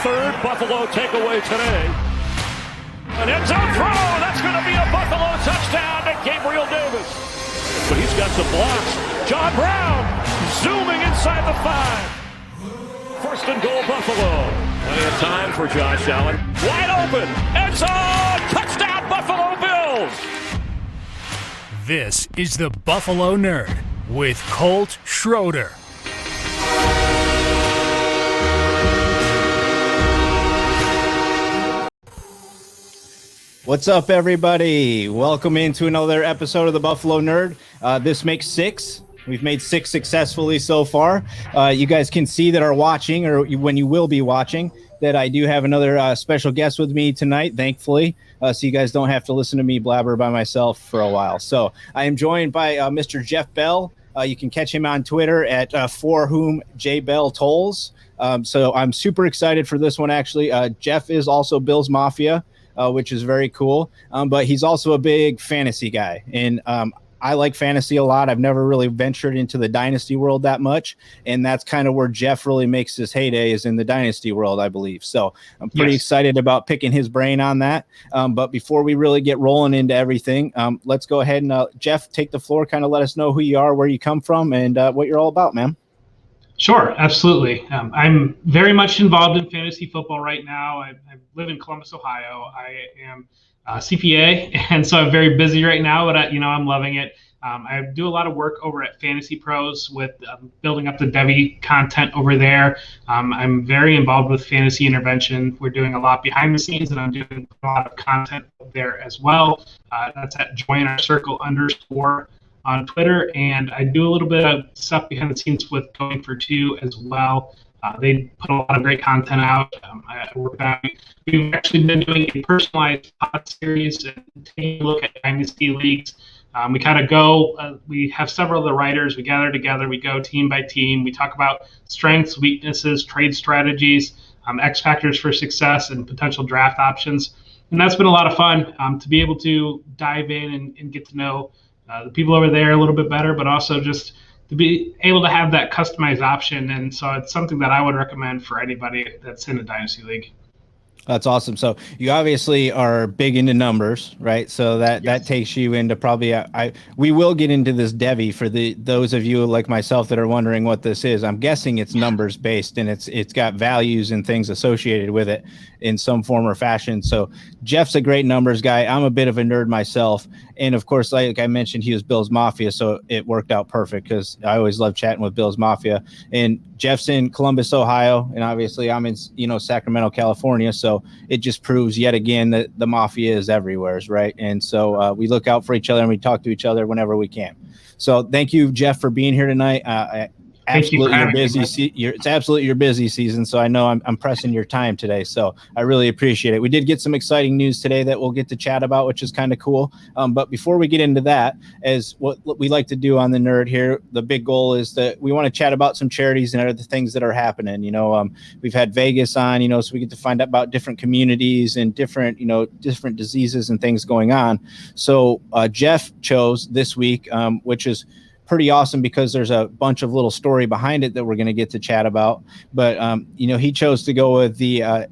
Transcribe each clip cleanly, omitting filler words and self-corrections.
third Buffalo takeaway today. An end zone throw. That's going to be a Buffalo touchdown to Gabriel Davis. But he's got some blocks. John Brown zooming inside the 5. First and goal, Buffalo. Plenty of time for Josh Allen. Wide open. End zone. Touchdown, Buffalo Bills. This is the Buffalo Nerd with Colt Schroeder. What's up, everybody? Welcome into another episode of the Buffalo Nerd. This makes 6. We've made 6 successfully so far. You guys can see that are watching, or when you will be watching, that I do have another special guest with me tonight, thankfully, so you guys don't have to listen to me blabber by myself for a while. So I am joined by Mr. Jeff Bell. You can catch him on Twitter at for whom J Bell tolls. So I'm super excited for this one, actually. Jeff is also Bills Mafia, which is very cool. But he's also a big fantasy guy. And I like fantasy a lot. I've never really ventured into the dynasty world that much. And that's kind of where Jeff really makes his heyday, is in the dynasty world, I believe. So I'm pretty excited about picking his brain on that. But before we really get rolling into everything, let's go ahead and Jeff, take the floor, kind of let us know who you are, where you come from, and what you're all about, man. Sure, absolutely. I'm very much involved in fantasy football right now. I live in Columbus, Ohio. I am a CPA, and so I'm very busy right now, but I'm loving it. I do a lot of work over at Fantasy Pros with building up the Devi content over there. I'm very involved with fantasy intervention. We're doing a lot behind the scenes, and I'm doing a lot of content there as well. That's at joinourcircle_ on Twitter, and I do a little bit of stuff behind the scenes with Going for Two as well. They put a lot of great content out. We've actually been doing a personalized pod series and taking a look at dynasty leagues. We kind of go, we have several of the writers, we gather together, we go team by team, we talk about strengths, weaknesses, trade strategies, X factors for success, and potential draft options. And that's been a lot of fun to be able to dive in and get to know the people over there a little bit better, but also just to be able to have that customized option. And so it's something that I would recommend for anybody that's in a dynasty league. That's awesome. So you obviously are big into numbers, right? So that takes you into probably we will get into this Devi for those of you like myself that are wondering what this is. I'm guessing it's numbers based, and it's got values and things associated with it in some form or fashion. So Jeff's a great numbers guy. I'm a bit of a nerd myself, and of course, like I mentioned, he was Bills Mafia, so it worked out perfect because I always love chatting with Bills Mafia. And Jeff's in Columbus, Ohio, and obviously I'm in Sacramento, California. So it just proves yet again that the Mafia is everywhere, right? And so we look out for each other and we talk to each other whenever we can. So thank you, Jeff, for being here tonight. Absolutely, you're busy. It's absolutely your busy season, so I know I'm pressing your time today. So I really appreciate it. We did get some exciting news today that we'll get to chat about, which is kind of cool. But before we get into that, as what we like to do on the Nerd here, the big goal is that we want to chat about some charities and other things that are happening. We've had Vegas on, so we get to find out about different communities and different diseases and things going on. So Jeff chose this week, which is pretty awesome because there's a bunch of little story behind it that we're going to get to chat about. But, he chose to go with I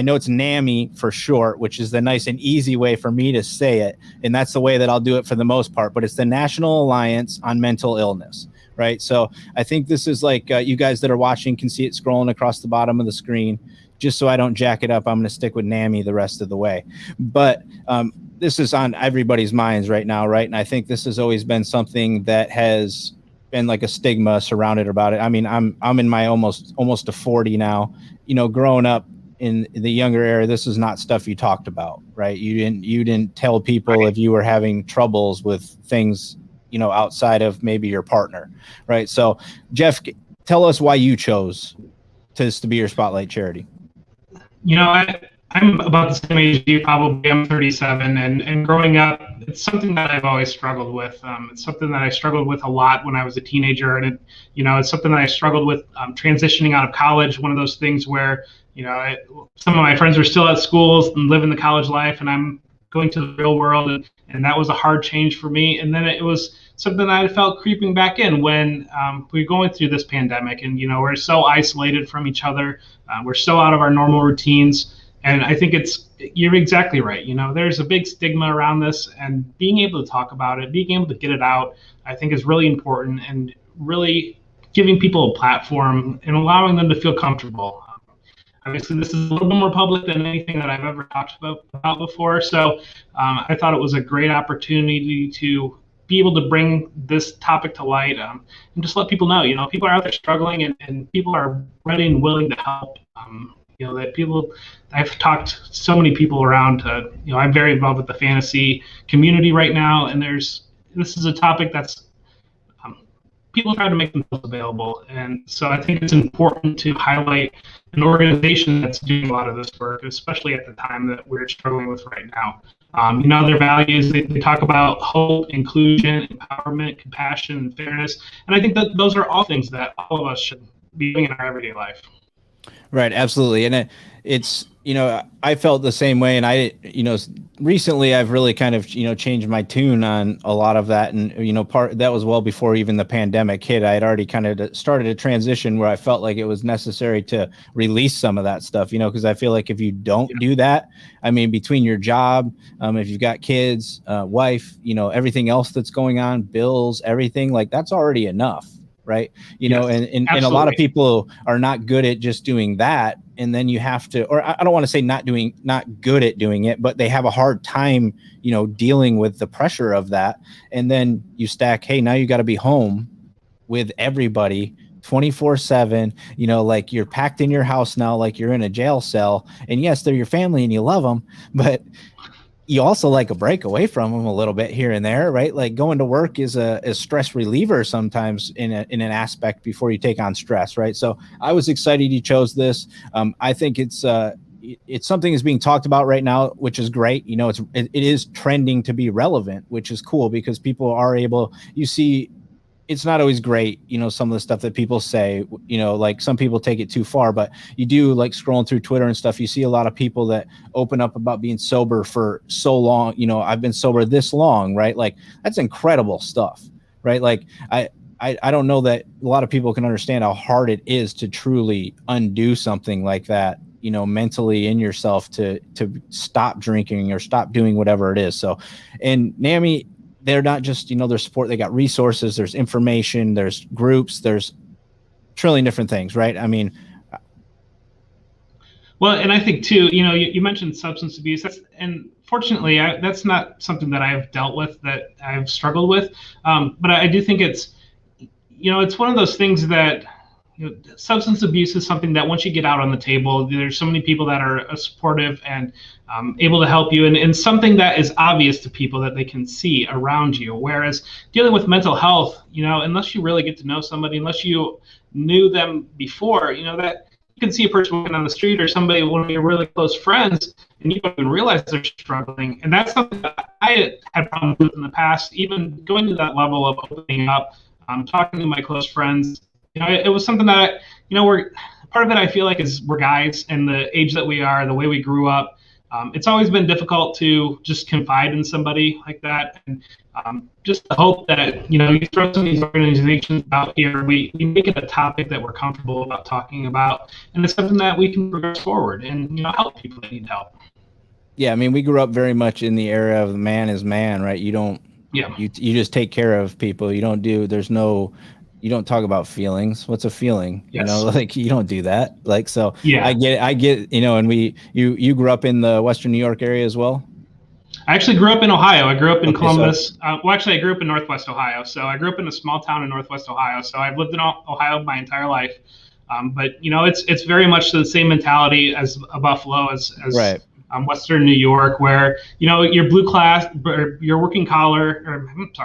know it's NAMI for short, which is the nice and easy way for me to say it. And that's the way that I'll do it for the most part, but it's the National Alliance on Mental Illness, right? So I think this is like, you guys that are watching can see it scrolling across the bottom of the screen. Just so I don't jack it up, I'm going to stick with NAMI the rest of the way. But this is on everybody's minds right now, right? And I think this has always been something that has been like a stigma surrounded about it. I mean, I'm in my almost to 40 now. Growing up in the younger era, this is not stuff you talked about, right? You didn't tell people if you were having troubles with things, outside of maybe your partner, right? So, Jeff, tell us why you chose this to be your spotlight charity. I'm about the same age as you, probably. I'm 37, and growing up, it's something that I've always struggled with. It's something that I struggled with a lot when I was a teenager, and it's something that I struggled with transitioning out of college. One of those things where, some of my friends are still at schools and living the college life, and I'm going to the real world and that was a hard change for me. And then it was something I felt creeping back in when we were going through this pandemic, and we're so isolated from each other, we're so out of our normal routines. And I think you're exactly right. There's a big stigma around this, and being able to talk about it, being able to get it out, I think is really important, and really giving people a platform and allowing them to feel comfortable. Obviously, this is a little bit more public than anything that I've ever talked about before. So I thought it was a great opportunity to be able to bring this topic to light, and just let people know, people are out there struggling, and people are ready and willing to help. That people, I've talked to so many people around, I'm very involved with the fantasy community right now, and this is a topic that's, people try to make themselves available. And so I think it's important to highlight an organization that's doing a lot of this work, especially at the time that we're struggling with right now. Their values, they talk about hope, inclusion, empowerment, compassion, and fairness. And I think that those are all things that all of us should be doing in our everyday life. Right. Absolutely. And it's, I felt the same way. And I, recently I've really kind of, changed my tune on a lot of that. And, that was well before even the pandemic hit. I had already kind of started a transition where I felt like it was necessary to release some of that stuff, because I feel like if you don't do that, I mean, between your job, if you've got kids, wife, everything else that's going on, bills, everything, like that's already enough. Right. And a lot of people are not good at just doing that. And then you have to, or I don't want to say not good at doing it, but they have a hard time, dealing with the pressure of that. And then you stack, hey, now you got to be home with everybody 24/7, like you're packed in your house now, like you're in a jail cell. And yes, they're your family and you love them, but you also like a break away from them a little bit here and there, right? Like going to work is a stress reliever sometimes in an aspect before you take on stress, right? So I was excited you chose this. I think it's something that's being talked about right now, which is great. It is trending to be relevant, which is cool because people are able, you see, it's not always great, some of the stuff that people say, like some people take it too far, but you do like scrolling through Twitter and stuff. You see a lot of people that open up about being sober for so long. I've been sober this long, right? Like that's incredible stuff, right? Like I don't know that a lot of people can understand how hard it is to truly undo something like that, mentally in yourself to stop drinking or stop doing whatever it is. So, and NAMI, they're not just, there's support, they got resources, there's information, there's groups, there's trillion different things, right? I mean, well, and I think too, you mentioned substance abuse, and fortunately, that's not something that I've dealt with, that I've struggled with. But I do think it's one of those things that, substance abuse is something that once you get out on the table, there's so many people that are supportive and able to help you, and something that is obvious to people that they can see around you. Whereas dealing with mental health, unless you really get to know somebody, unless you knew them before, that you can see a person walking down the street or somebody, one of your really close friends, and you don't even realize they're struggling. And that's something that I had problems with in the past, even going to that level of opening up, talking to my close friends. It was something that, we're part of it. I feel like is we're guys, and the age that we are, the way we grew up. It's always been difficult to just confide in somebody like that, and just the hope that you throw some of these organizations out here, we make it a topic that we're comfortable about talking about, and it's something that we can progress forward and help people that need help. Yeah, I mean, we grew up very much in the era of man is man, right? You don't. Yeah. You just take care of people. You don't do. There's no. You don't talk about feelings. What's a feeling? Yes. Like you don't do that. Like, so yeah. I get, and you grew up in the Western New York area as well? I actually grew up in Ohio. I grew up in Columbus. I grew up in Northwest Ohio. So I grew up in a small town in Northwest Ohio. So I've lived in Ohio my entire life. But it's very much the same mentality as a Buffalo, as right. Western New York, where, your blue class, or your working collar,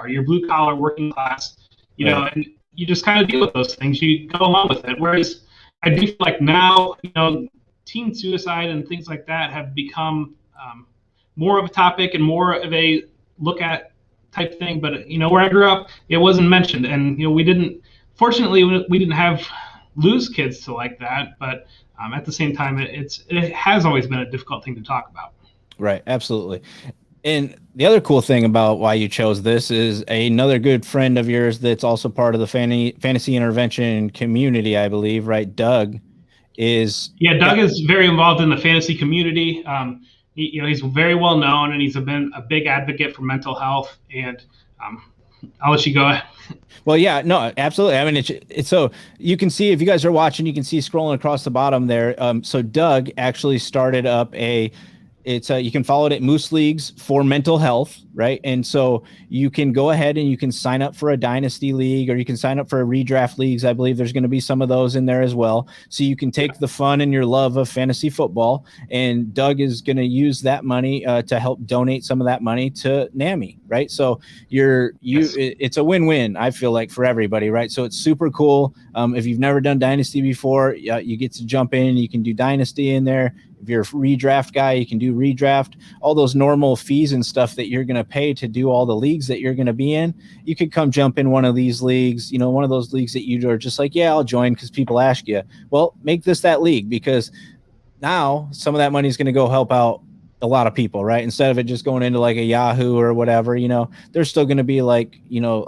your blue collar working class, right. And you just kind of deal with those things. You go along with it. Whereas I do feel like now, teen suicide and things like that have become more of a topic and more of a look at type thing. But, where I grew up, it wasn't mentioned. And, fortunately, we didn't lose kids to like that. But at the same time, it has always been a difficult thing to talk about. Right. Absolutely. And the other cool thing about why you chose this is another good friend of yours that's also part of the fantasy intervention community, I believe, right? Doug is. Yeah, Doug is very involved in the fantasy community. He's very well known, and he's been a big advocate for mental health. And I'll let you go. Well, yeah, no, absolutely. I mean, it's so you can see, if you guys are watching, you can see scrolling across the bottom there. So Doug actually started up you can follow it at Moose Leagues for mental health, right? And so you can go ahead and you can sign up for a dynasty league, or you can sign up for a redraft leagues. I believe there's going to be some of those in there as well. So you can take the fun and your love of fantasy football, and Doug is going to use that money to help donate some of that money to NAMI, right? So it's a win-win, I feel like, for everybody, right? So it's super cool. If you've never done dynasty before, you get to jump in. You can do dynasty in there. If you're a redraft guy, you can do redraft. All those normal fees and stuff that you're going to pay to do all the leagues that you're going to be in, you could come jump in one of these leagues, one of those leagues that you are just like, yeah, I'll join because people ask you. Well, make this that league, because now some of that money is going to go help out a lot of people, right? Instead of it just going into like a Yahoo or whatever, there's still going to be like,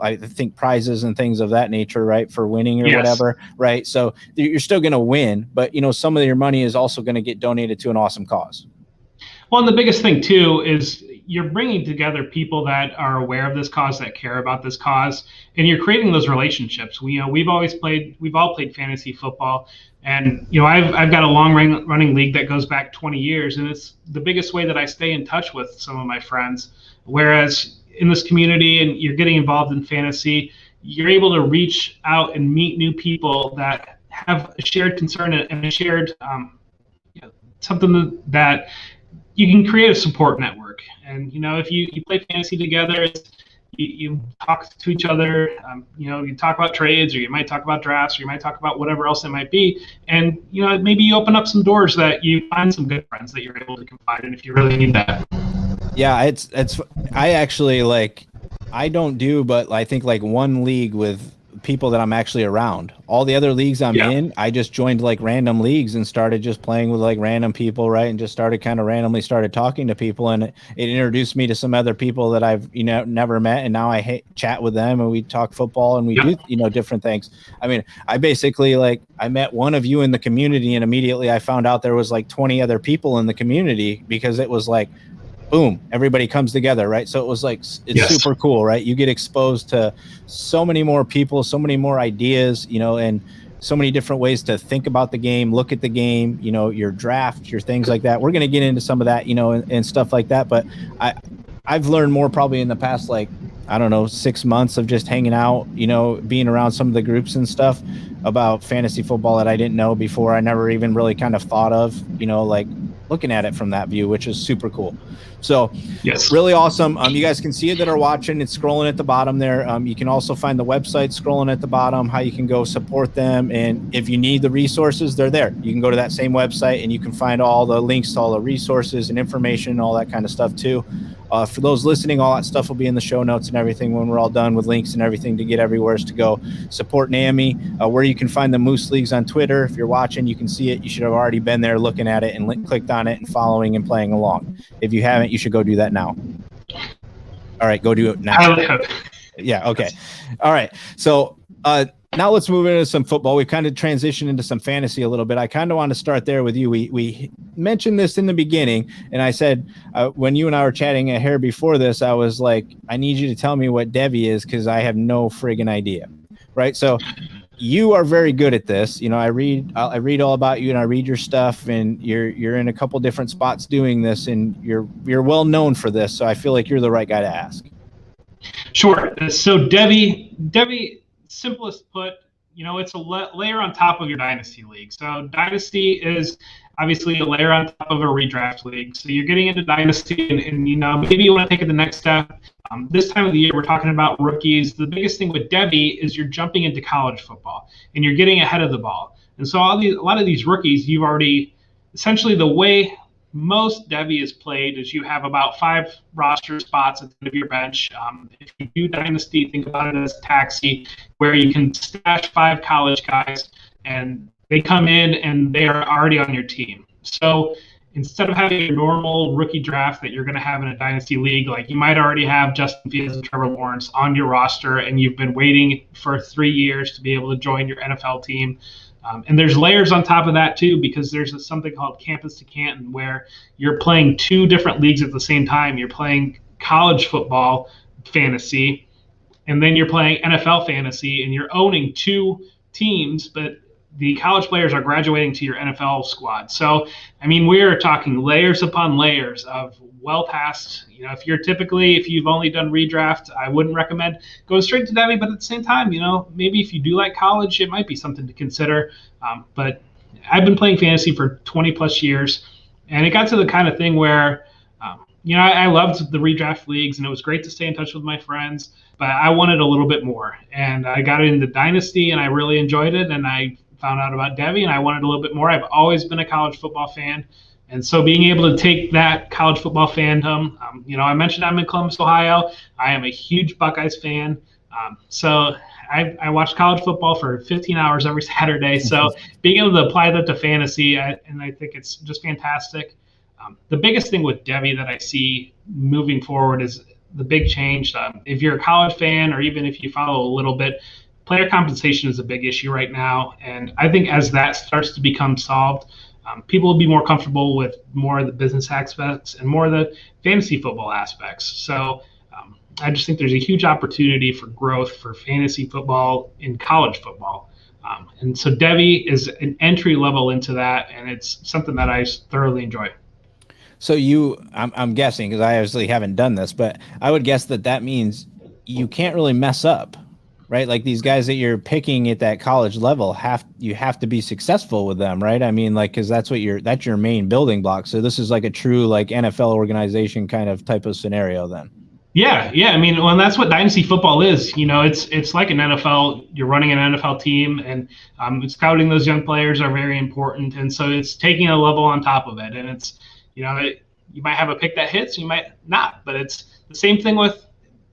I think prizes and things of that nature, right? For winning or whatever, right? So you're still going to win, but some of your money is also going to get donated to an awesome cause. Well, and the biggest thing too is you're bringing together people that are aware of this cause, that care about this cause, and you're creating those relationships. We've all played fantasy football, and I've got a long running league that goes back 20 years, and it's the biggest way that I stay in touch with some of my friends. Whereas in this community, and you're getting involved in fantasy, you're able to reach out and meet new people that have a shared concern and a shared something that you can create a support network. And if you play fantasy together, you talk to each other. You talk about trades, or you might talk about drafts, or you might talk about whatever else it might be. And maybe you open up some doors that you find some good friends that you're able to confide in if you really need that. Yeah, it's I actually I don't do, but I think one league with people that I'm actually around. All the other leagues I'm in, I just joined random leagues and started just playing with random people, right? And just started randomly talking to people, and it introduced me to some other people that I've never met, and now I chat with them, and we talk football, and we do different things. I mean, I basically I met one of you in the community, and immediately I found out there was 20 other people in the community, because it was boom, everybody comes together, right? So it was super cool, right? You get exposed to so many more people, so many more ideas, and so many different ways to think about the game, look at the game, your draft, your things like that. We're going to get into some of that, and stuff like that. But I've learned more probably in the past, 6 months of just hanging out, being around some of the groups and stuff about fantasy football that I didn't know before. I never even really kind of thought of, looking at it from that view, which is super cool. So really awesome. You guys can see it that are watching. It's scrolling at the bottom there. You can also find the website scrolling at the bottom, how you can go support them. And if you need the resources, they're there. You can go to that same website, and you can find all the links to all the resources and information and all that kind of stuff too. For those listening, all that stuff will be in the show notes and everything when we're all done, with links and everything to get everywhere to go. Support NAMI, where you can find the Moose Leagues on Twitter. If you're watching, you can see it. You should have already been there looking at it and clicked on it and following and playing along. If you haven't, you should go do that now. All right, go do it now. Yeah, okay. All right. So now let's move into some football. We've kind of transitioned into some fantasy a little bit. I kind of want to start there with you. We mentioned this in the beginning, and I said when you and I were chatting a hair before this, I was like, I need you to tell me what Debbie is, because I have no friggin' idea, right? So you are very good at this. I read all about you, and I read your stuff, and you're in a couple different spots doing this, and you're well known for this. So I feel like you're the right guy to ask. Sure. So Debbie, simplest put, it's a layer on top of your dynasty league. So dynasty is obviously a layer on top of a redraft league. So you're getting into dynasty, and maybe you want to take it the next step. This time of the year, we're talking about rookies. The biggest thing with Debbie is you're jumping into college football, and you're getting ahead of the ball. And so a lot of these rookies, you've already, essentially the way most Debbie is played is you have about 5 roster spots at the end of your bench. If you do dynasty, think about it as taxi, where you can stash 5 college guys, and they come in and they are already on your team. So instead of having a normal rookie draft that you're going to have in a dynasty league, like you might already have Justin Fields and Trevor Lawrence on your roster, and you've been waiting for 3 years to be able to join your NFL team. And there's layers on top of that too, because there's something called Campus to Canton, where you're playing 2 different leagues at the same time. You're playing college football fantasy, and then you're playing NFL fantasy, and you're owning 2 teams, but the college players are graduating to your NFL squad. So, I mean, we're talking layers upon layers of well past, if you've only done redraft, I wouldn't recommend going straight to Devy, but at the same time, maybe if you do like college, it might be something to consider. But I've been playing fantasy for 20 plus years, and it got to the kind of thing where, I loved the redraft leagues, and it was great to stay in touch with my friends, but I wanted a little bit more. And I got into Dynasty, and I really enjoyed it, and I found out about Devy, and I wanted a little bit more. I've always been a college football fan. And so being able to take that college football fandom, I mentioned I'm in Columbus, Ohio. I am a huge Buckeyes fan. So I watch college football for 15 hours every Saturday. So being able to apply that to fantasy, I think it's just fantastic. The biggest thing with Devy that I see moving forward is the big change. If you're a college fan, or even if you follow a little bit, player compensation is a big issue right now. And I think as that starts to become solved, people will be more comfortable with more of the business aspects and more of the fantasy football aspects. So I just think there's a huge opportunity for growth for fantasy football in college football. And so Devy is an entry level into that, and it's something that I thoroughly enjoy. So I'm guessing, because I obviously haven't done this, but I would guess that means you can't really mess up, right? Like these guys that you're picking at that college level, you have to be successful with them, right? I mean, like, because that's your main building block. So this is like a true like NFL organization kind of type of scenario then. Yeah. I mean, well, and that's what dynasty football is. It's like an NFL. You're running an NFL team, and scouting those young players are very important. And so it's taking a level on top of it. And it's, you might have a pick that hits, you might not. But it's the same thing with.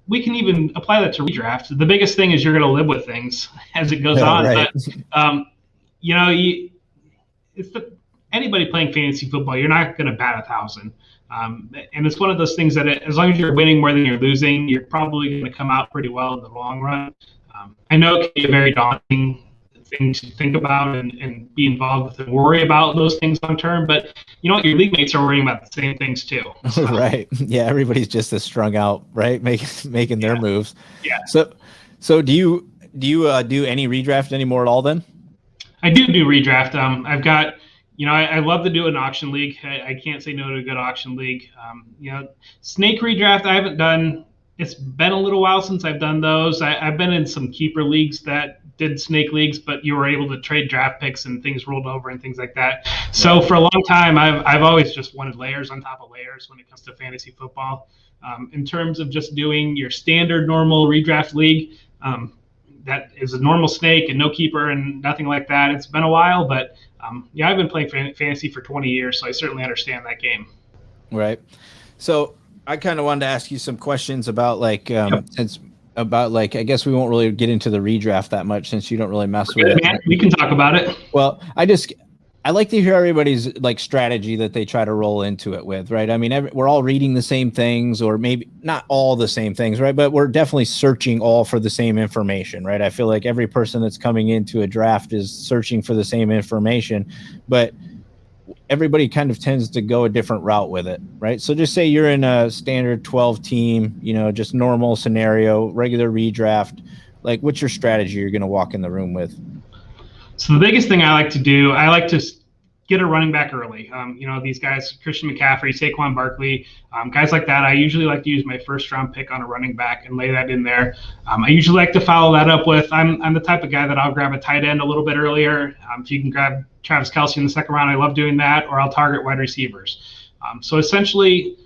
We can even apply that to redraft. The biggest thing is you're going to live with things as it goes on. Right. But anybody playing fantasy football, you're not going to bat 1,000. And it's one of those things that as long as you're winning more than you're losing, you're probably going to come out pretty well in the long run. I know it can be a very daunting thing to think about and be involved with and worry about those things long term, but your league mates are worrying about the same things too. So. Right. Yeah. Everybody's just as strung out, right? Making their moves. Yeah. So do you do any redraft anymore at all then? I do redraft. I've got, I love to do an auction league. I can't say no to a good auction league. Snake redraft I haven't done. It's been a little while since I've done those. I've been in some keeper leagues that did snake leagues, but you were able to trade draft picks and things rolled over and things like that. So for a long time, I've always just wanted layers on top of layers when it comes to fantasy football. In terms of just doing your standard normal redraft league, that is a normal snake and no keeper and nothing like that. It's been a while, but I've been playing fantasy for 20 years, so I certainly understand that game. Right. So I kind of wanted to ask you some questions about I guess we won't really get into the redraft that much since you don't really mess with it. Man, we can talk about it. Well, I like to hear everybody's like strategy that they try to roll into it with, right? I mean, we're all reading the same things, or maybe not all the same things, right? But we're definitely searching all for the same information, right? I feel like every person that's coming into a draft is searching for the same information, but everybody kind of tends to go a different route with it, right? So just say you're in a standard 12 team, just normal scenario, regular redraft. Like, what's your strategy you're going to walk in the room with? So the biggest thing I like to do, I like to get a running back early. These guys, Christian McCaffrey, Saquon Barkley, guys like that. I usually like to use my first round pick on a running back and lay that in there. I usually like to follow that up with, I'm the type of guy that I'll grab a tight end a little bit earlier. If you can grab Travis Kelce in the second round, I love doing that, or I'll target wide receivers. So essentially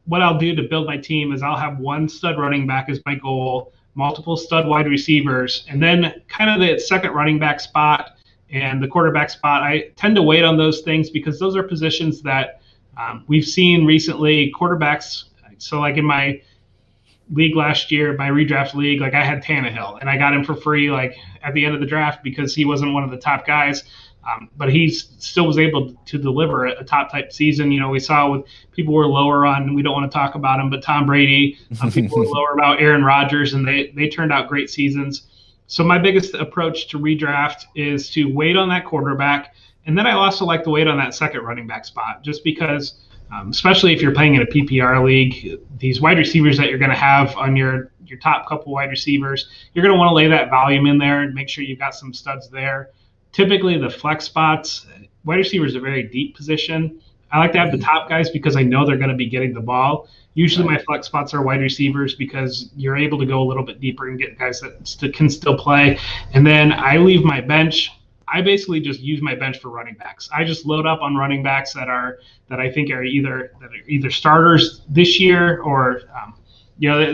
what I'll do to build my team is I'll have one stud running back as my goal, multiple stud wide receivers, and then kind of the second running back spot and the quarterback spot. I tend to wait on those things because those are positions that we've seen recently. Quarterbacks, so like in my league last year, my redraft league, like I had Tannehill, and I got him for free like at the end of the draft because he wasn't one of the top guys. But he still was able to deliver a top type season. We saw with people were lower on, we don't want to talk about him, but Tom Brady, people were lower about Aaron Rodgers, and they turned out great seasons. So my biggest approach to redraft is to wait on that quarterback. And then I also like to wait on that second running back spot, just because, especially if you're playing in a PPR league, these wide receivers that you're going to have on your top couple wide receivers, you're going to want to lay that volume in there and make sure you've got some studs there. Typically, the flex spots, wide receiver is a very deep position. I like to have the top guys because I know they're going to be getting the ball. Usually my flex spots are wide receivers because you're able to go a little bit deeper and get guys that can still play. And then I leave my bench. I basically just use my bench for running backs. I just load up on running backs that I think are either starters this year or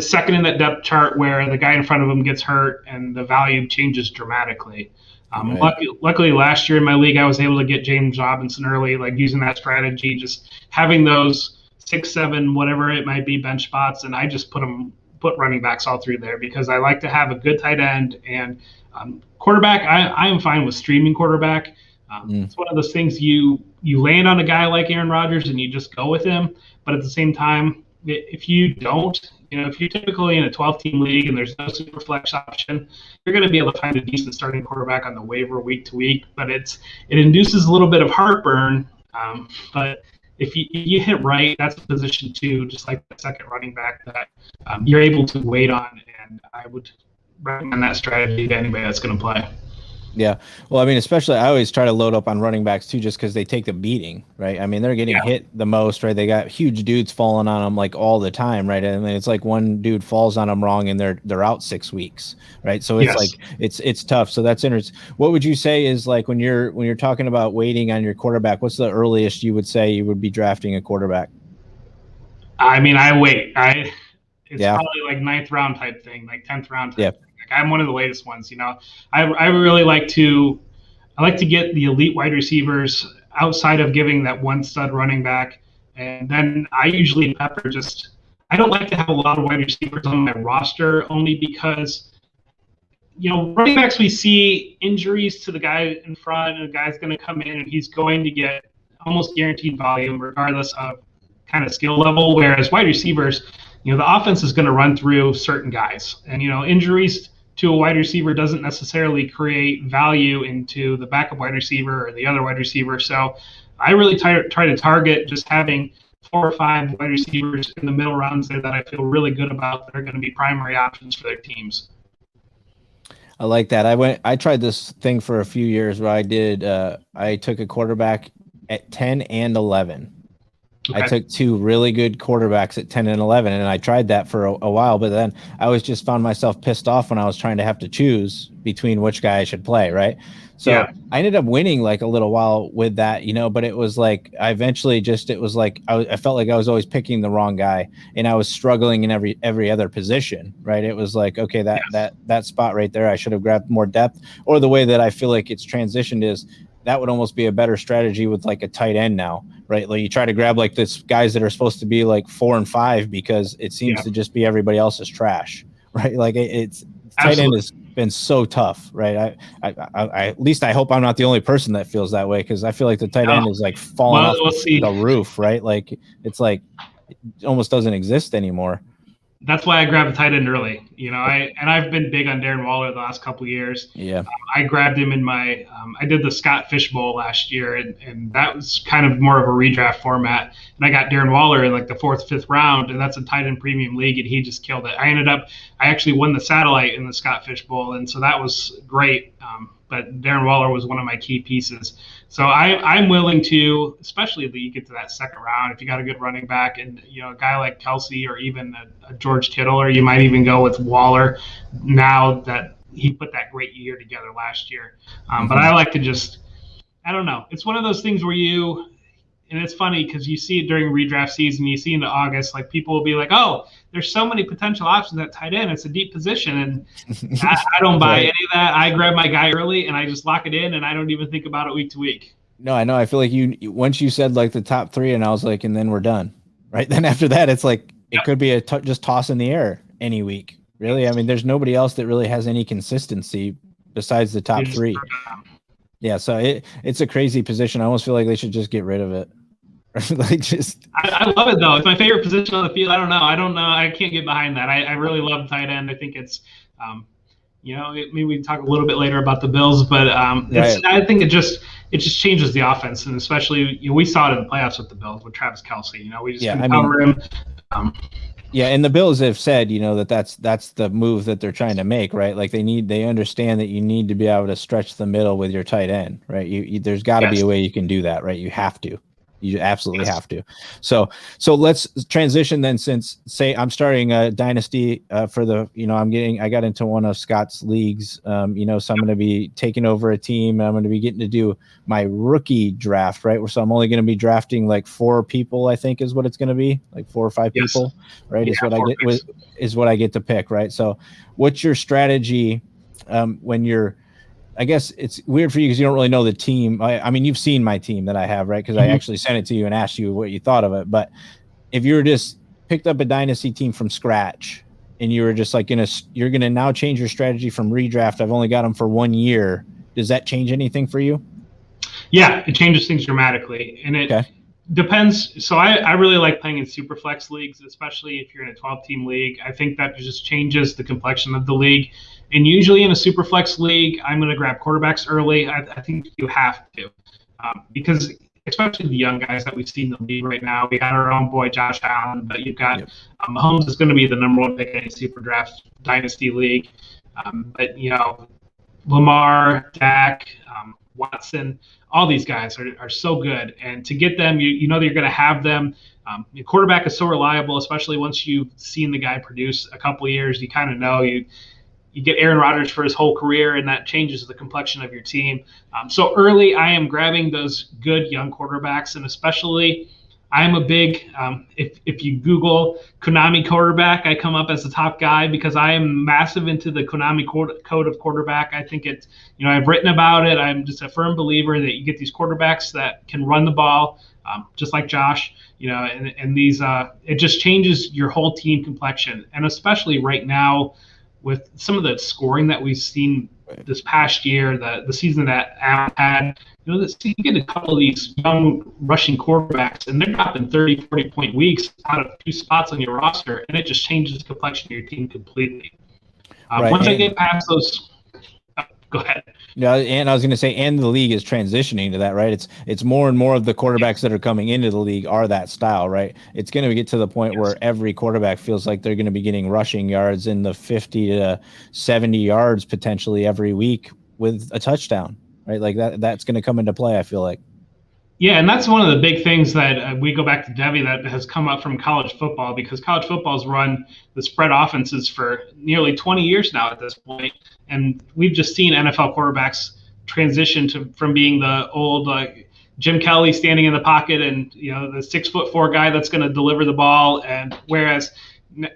second in that depth chart where the guy in front of them gets hurt and the value changes dramatically. Luckily, last year in my league, I was able to get James Robinson early, like using that strategy, just having those 6, 7, whatever it might be, bench spots, and I just put running backs all through there because I like to have a good tight end and quarterback. I am fine with streaming quarterback. It's one of those things you land on a guy like Aaron Rodgers and you just go with him, but at the same time, if you don't, if you're typically in a 12-team league and there's no super flex option, you're going to be able to find a decent starting quarterback on the waiver week to week. But it induces a little bit of heartburn. But if you hit right, that's a position too, just like the second running back that you're able to wait on. And I would recommend that strategy to anybody that's going to play. Yeah. Well, I mean, especially I always try to load up on running backs too, just because they take the beating, right? I mean, they're getting hit the most, right? They got huge dudes falling on them like all the time, right? And then it's like one dude falls on them wrong and they're out 6 weeks, right? So it's like it's tough. So that's interesting. What would you say is like when you're talking about waiting on your quarterback, what's the earliest you would say you would be drafting a quarterback? I mean, I wait. It's probably like 9th round type thing, like 10th round type thing. I'm one of the latest ones. I really like to get the elite wide receivers outside of giving that one stud running back, and then I usually pepper I don't like to have a lot of wide receivers on my roster only because running backs, we see injuries to the guy in front, and the guy's going to come in and he's going to get almost guaranteed volume regardless of kind of skill level, whereas wide receivers, the offense is going to run through certain guys, and injuries to a wide receiver doesn't necessarily create value into the backup wide receiver or the other wide receiver. So I really try to target just having 4 or 5 wide receivers in the middle rounds there that I feel really good about that are going to be primary options for their teams. I like that. I tried this thing for a few years where I took a quarterback at 10 and 11. Okay. I took 2 really good quarterbacks at 10 and 11, and I tried that for a while, but then I always just found myself pissed off when I was trying to have to choose between which guy I should play, right? So I ended up winning like a little while with that, but it was like I eventually it was like I felt like I was always picking the wrong guy, and I was struggling in every other position, right? It was like, okay, that spot right there, I should have grabbed more depth, or the way that I feel like it's transitioned is that would almost be a better strategy with like a tight end now, right? Like you try to grab like this guys that are supposed to be like 4 and 5 because it seems to just be everybody else's trash, right? Like it's tight end has been so tough, right? I at least I hope I'm not the only person that feels that way, because I feel like the tight end is like falling off the roof, right? Like it's like it almost doesn't exist anymore. That's why I grabbed a tight end early. I've been big on Darren Waller the last couple of years. Yeah, I grabbed him in my. I did the Scott Fish Bowl last year, and that was kind of more of a redraft format. And I got Darren Waller in like the 4th, 5th round, and that's a tight end premium league, and he just killed it. I actually won the satellite in the Scott Fish Bowl, and so that was great. But Darren Waller was one of my key pieces. So I'm willing to, especially if you get to that 2nd round, if you got a good running back and a guy like Kelsey or even a George Kittle, or you might even go with Waller now that he put that great year together last year. But I like to I don't know. It's one of those things where and it's funny because you see it during redraft season, you see into August, like people will be like, oh, there's so many potential options at tight end. It's a deep position. And I don't buy any of that. I grab my guy early and I just lock it in and I don't even think about it week to week. No, I know. I feel like once you said like the top 3 and I was like, and then we're done. Right. Then after that, it's like, it could be just toss in the air any week. Really. I mean, there's nobody else that really has any consistency besides the top 3. Yeah, so it's a crazy position. I almost feel like they should just get rid of it. Like just I love it though. It's my favorite position on the field. I don't know. I can't get behind that. I really love tight end. I think it's, maybe we can talk a little bit later about the Bills, but right. I think it just changes the offense, and especially we saw it in the playoffs with the Bills with Travis Kelce. We just couldn't cover him. Yeah, and the Bills have said, that's the move that they're trying to make, right? Like they understand that you need to be able to stretch the middle with your tight end, right? There's got to be a way you can do that, right? You have to. You absolutely have to. So let's transition then, since say I'm starting a dynasty for the, I got into one of Scott's leagues, so I'm going to be taking over a team. I'm going to be getting to do my rookie draft, right? So I'm only going to be drafting like 4 people, I think is what it's going to be, like 4 or 5 people, right? Yeah, is what I get to pick, right? So what's your strategy when you're, I guess it's weird for you because you don't really know the team. I mean, you've seen my team that I have, right? Because I actually sent it to you and asked you what you thought of it. But if you were just picked up a dynasty team from scratch and you were just like you're gonna now change your strategy from redraft. I've only got them for 1 year. Does that change anything for you? Yeah, it changes things dramatically, and it depends. So I really like playing in super flex leagues, especially if you're in a 12-team league. I think that just changes the complexion of the league. And usually in a super flex league, I'm going to grab quarterbacks early. I think you have to, because especially the young guys that we've seen in the league right now. We got our own boy Josh Allen, but you've got Mahomes is going to be the number 1 pick in any super draft dynasty league. But Lamar, Dak, Watson, all these guys are so good, and to get them, you know that you're going to have them. Your quarterback is so reliable, especially once you've seen the guy produce a couple of years. You kind of know you get Aaron Rodgers for his whole career, and that changes the complexion of your team. So early, I am grabbing those good young quarterbacks, and especially I am a big, if you Google Konami quarterback, I come up as the top guy because I am massive into the Konami code of quarterback. I think it's, I've written about it. I'm just a firm believer that you get these quarterbacks that can run the ball, just like Josh, and these, it just changes your whole team complexion. And especially right now, with some of the scoring that we've seen this past year, the season that Allen had, you get a couple of these young rushing quarterbacks, and they're dropping 30, 40-point weeks out of 2 spots on your roster, and it just changes the complexion of your team completely. Once I get past those, go ahead. Yeah, and I was going to say, and the league is transitioning to that, right? It's more and more of the quarterbacks that are coming into the league are that style, right? It's going to get to the point where every quarterback feels like they're going to be getting rushing yards in the 50 to 70 yards potentially every week with a touchdown, right? Like that's going to come into play, I feel like. Yeah, and that's one of the big things that we go back to Debbie that has come up from college football, because college football's run the spread offenses for nearly 20 years now at this point, and we've just seen NFL quarterbacks transition from being the old Jim Kelly standing in the pocket and the 6'4" guy that's going to deliver the ball, and whereas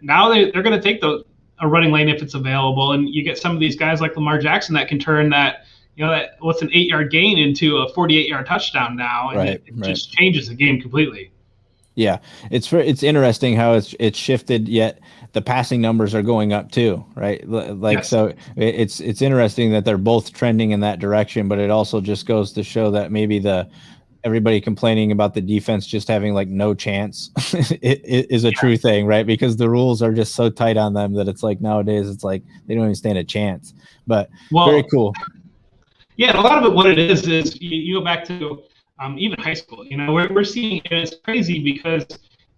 now they're going to take a running lane if it's available, and you get some of these guys like Lamar Jackson that can turn that. That what's an 8-yard gain into a 48-yard touchdown now, and it just changes the game completely. Yeah, it's interesting how it's shifted, yet the passing numbers are going up too, right? So it's interesting that they're both trending in that direction, but it also just goes to show that maybe everybody complaining about the defense just having like no chance it is a true thing, right? Because the rules are just so tight on them that it's like nowadays it's like they don't even stand a chance. But very cool. Yeah, a lot of it, what it is you go back to even high school. We're seeing, and it's crazy because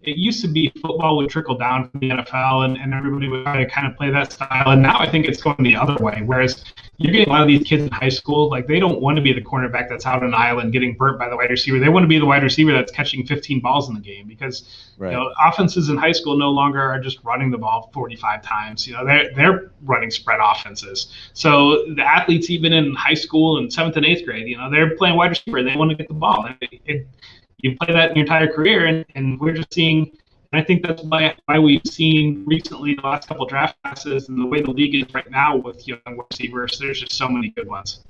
it used to be football would trickle down from the NFL, and everybody would try to kind of play that style. And now I think it's going the other way, whereas you're getting a lot of these kids in high school, like they don't want to be the cornerback that's out on an island getting burnt by the wide receiver. They want to be the wide receiver that's catching 15 balls in the game, because offenses in high school no longer are just running the ball 45 times. They're running spread offenses. So the athletes even in high school and 7th and 8th grade, they're playing wide receiver. They want to get the ball. You play that in your entire career, and we're just seeing. And I think that's why we've seen recently the last couple of draft classes and the way the league is right now with young receivers. There's just so many good ones.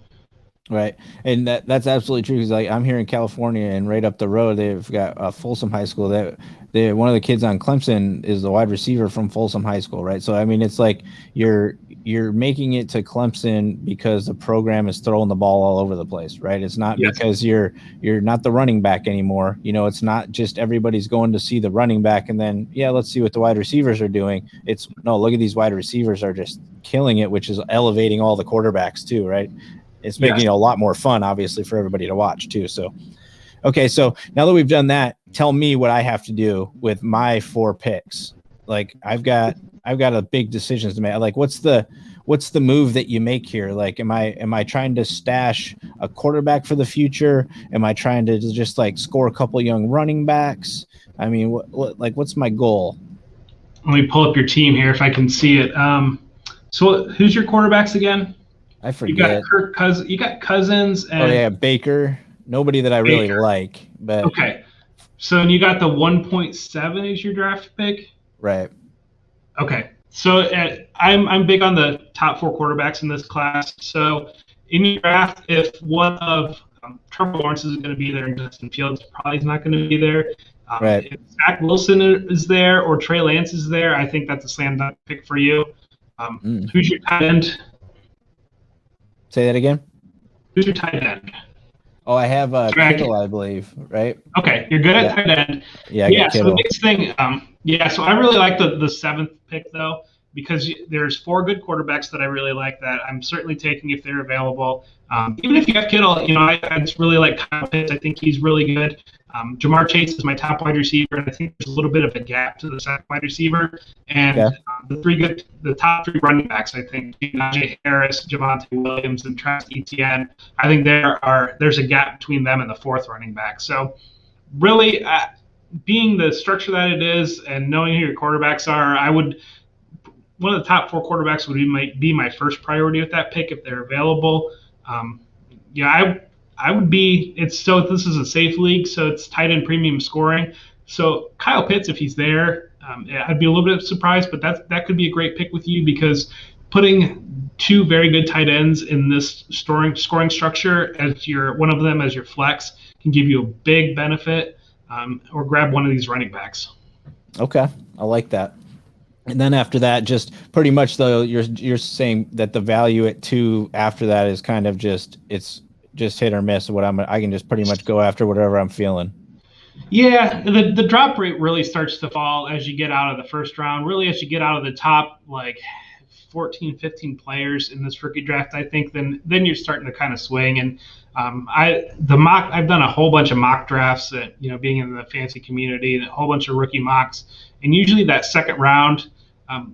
Right, and that's absolutely true. Because like I'm here in California, and right up the road they've got Folsom High School. One of the kids on Clemson is the wide receiver from Folsom High School, right? So I mean, it's like you're making it to Clemson because the program is throwing the ball all over the place, right? It's not because you're not the running back anymore. It's not just everybody's going to see the running back and then, let's see what the wide receivers are doing. It's no, look at these wide receivers are just killing it, which is elevating all the quarterbacks too, right? It's making it a lot more fun, obviously, for everybody to watch too. So, okay, so now that we've done that, tell me what I have to do with my 4 picks. Like I've got a big decisions to make. Like what's the move that you make here? Like am I trying to stash a quarterback for the future? Am I trying to just like score a couple young running backs? I mean, what's my goal? Let me pull up your team here if I can see it. So who's your quarterbacks again? I forget. You got Kirk Cousins. You got Cousins and Baker. Nobody that I really like, but okay. So you got the 1.7 is your draft pick. Right. Okay. So I'm big on the top 4 quarterbacks in this class. So in your draft, if one of Trevor Lawrence is going to be there and Justin Fields probably is not going to be there. Right. If Zach Wilson is there or Trey Lance is there, I think that's a slam dunk pick for you. Who's your tight end? Say that again. Who's your tight end? Oh, I have Kittle, I believe, right? Okay, you're good at tight end. Yeah. So the next thing, so I really like the 7th pick though, because there's 4 good quarterbacks that I really like that I'm certainly taking if they're available. Even if you have Kittle, I just really like Kyle Pitts. I think he's really good. Jamar Chase is my top wide receiver, and I think there's a little bit of a gap to the second wide receiver. And the top 3 running backs, I think, Najee Harris, Javonte Williams, and Travis Etienne. I think there's a gap between them and the 4th running back. So really, being the structure that it is and knowing who your quarterbacks are, one of the top 4 quarterbacks would be my first priority with that pick if they're available. I would be. This is a safe league, so it's tight end premium scoring. So Kyle Pitts, if he's there, I'd be a little bit surprised, but that could be a great pick with you because putting 2 very good tight ends in this scoring structure as one of them as your flex can give you a big benefit. Or grab one of these running backs. Okay, I like that. And then after that, just pretty much though, you're saying that the value at 2 after that is kind of it's just hit or miss. I can just pretty much go after whatever I'm feeling. Yeah, the drop rate really starts to fall as you get out of the first round. Really, as you get out of the top 14, 15 players in this rookie draft, I think then you're starting to kind of swing. And I've done a whole bunch of mock drafts that, being in the fantasy community, and a whole bunch of rookie mocks. And usually that second round,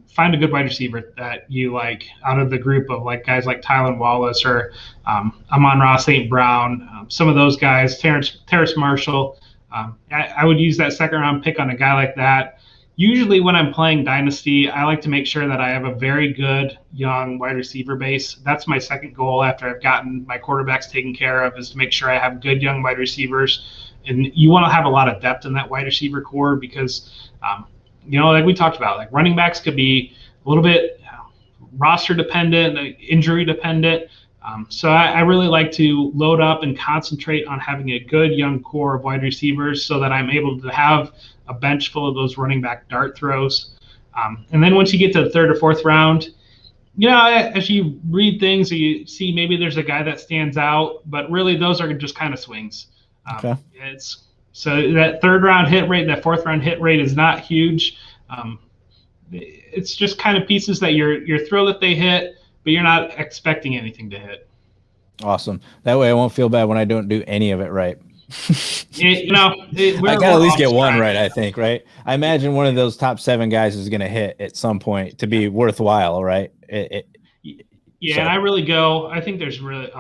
find a good wide receiver that you like out of the group of guys like Tylan Wallace or Amon-Ra St. Brown, some of those guys, Terrace Marshall. I would use that second round pick on a guy like that. Usually when I'm playing Dynasty, I like to make sure that I have a very good young wide receiver base. That's my second goal after I've gotten my quarterbacks taken care of, is to make sure I have good young wide receivers. And you want to have a lot of depth in that wide receiver core because, like we talked about, running backs could be a little bit roster dependent, injury dependent. So I really like to load up and concentrate on having a good young core of wide receivers so that I'm able to have a bench full of those running back dart throws. And then once you get to the 3rd or 4th round, as you read things, you see maybe there's a guy that stands out, but really those are just kind of swings. Okay. So that 3rd round hit rate, that 4th round hit rate is not huge. It's just kind of pieces that you're thrilled that they hit, but you're not expecting anything to hit. Awesome. That way I won't feel bad when I don't do any of it right. I gotta at least get one right, I think, right? I imagine one of those top 7 guys is going to hit at some point to be worthwhile, right? And I really go. I think there's really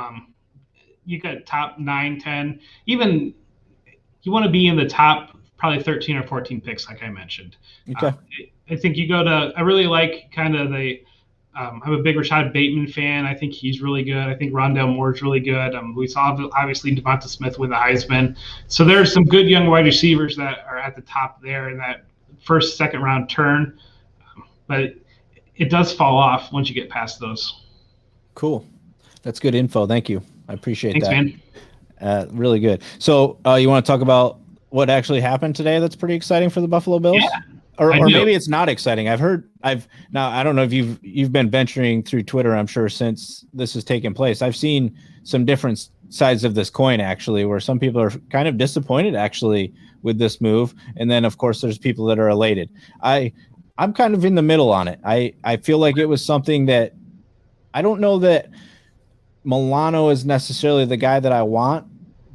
you got top 9, 10, even you want to be in the top probably 13 or 14 picks, like I mentioned. Okay. I think you go to. I really like kind of the. I'm a big Rashad Bateman fan. I think he's really good. I think Rondale Moore's really good. We saw obviously Devonta Smith win the Heisman. So there's some good young wide receivers that are at the top there in that first, second round turn. But it does fall off once you get past those. Cool. That's good info. Thank you. I appreciate Thanks, that. Man. Really good. So you want to talk about what actually happened today? That's pretty exciting for the Buffalo Bills. Yeah. or maybe it's not exciting. I've now I don't know if you've been venturing through Twitter, I'm sure, since this has taken place. I've seen some different sides of this coin, actually, where some people are kind of disappointed actually with this move, and then of course there's people that are elated. I'm kind of in the middle on it. I feel like it was something that I don't know that Milano is necessarily the guy that I want,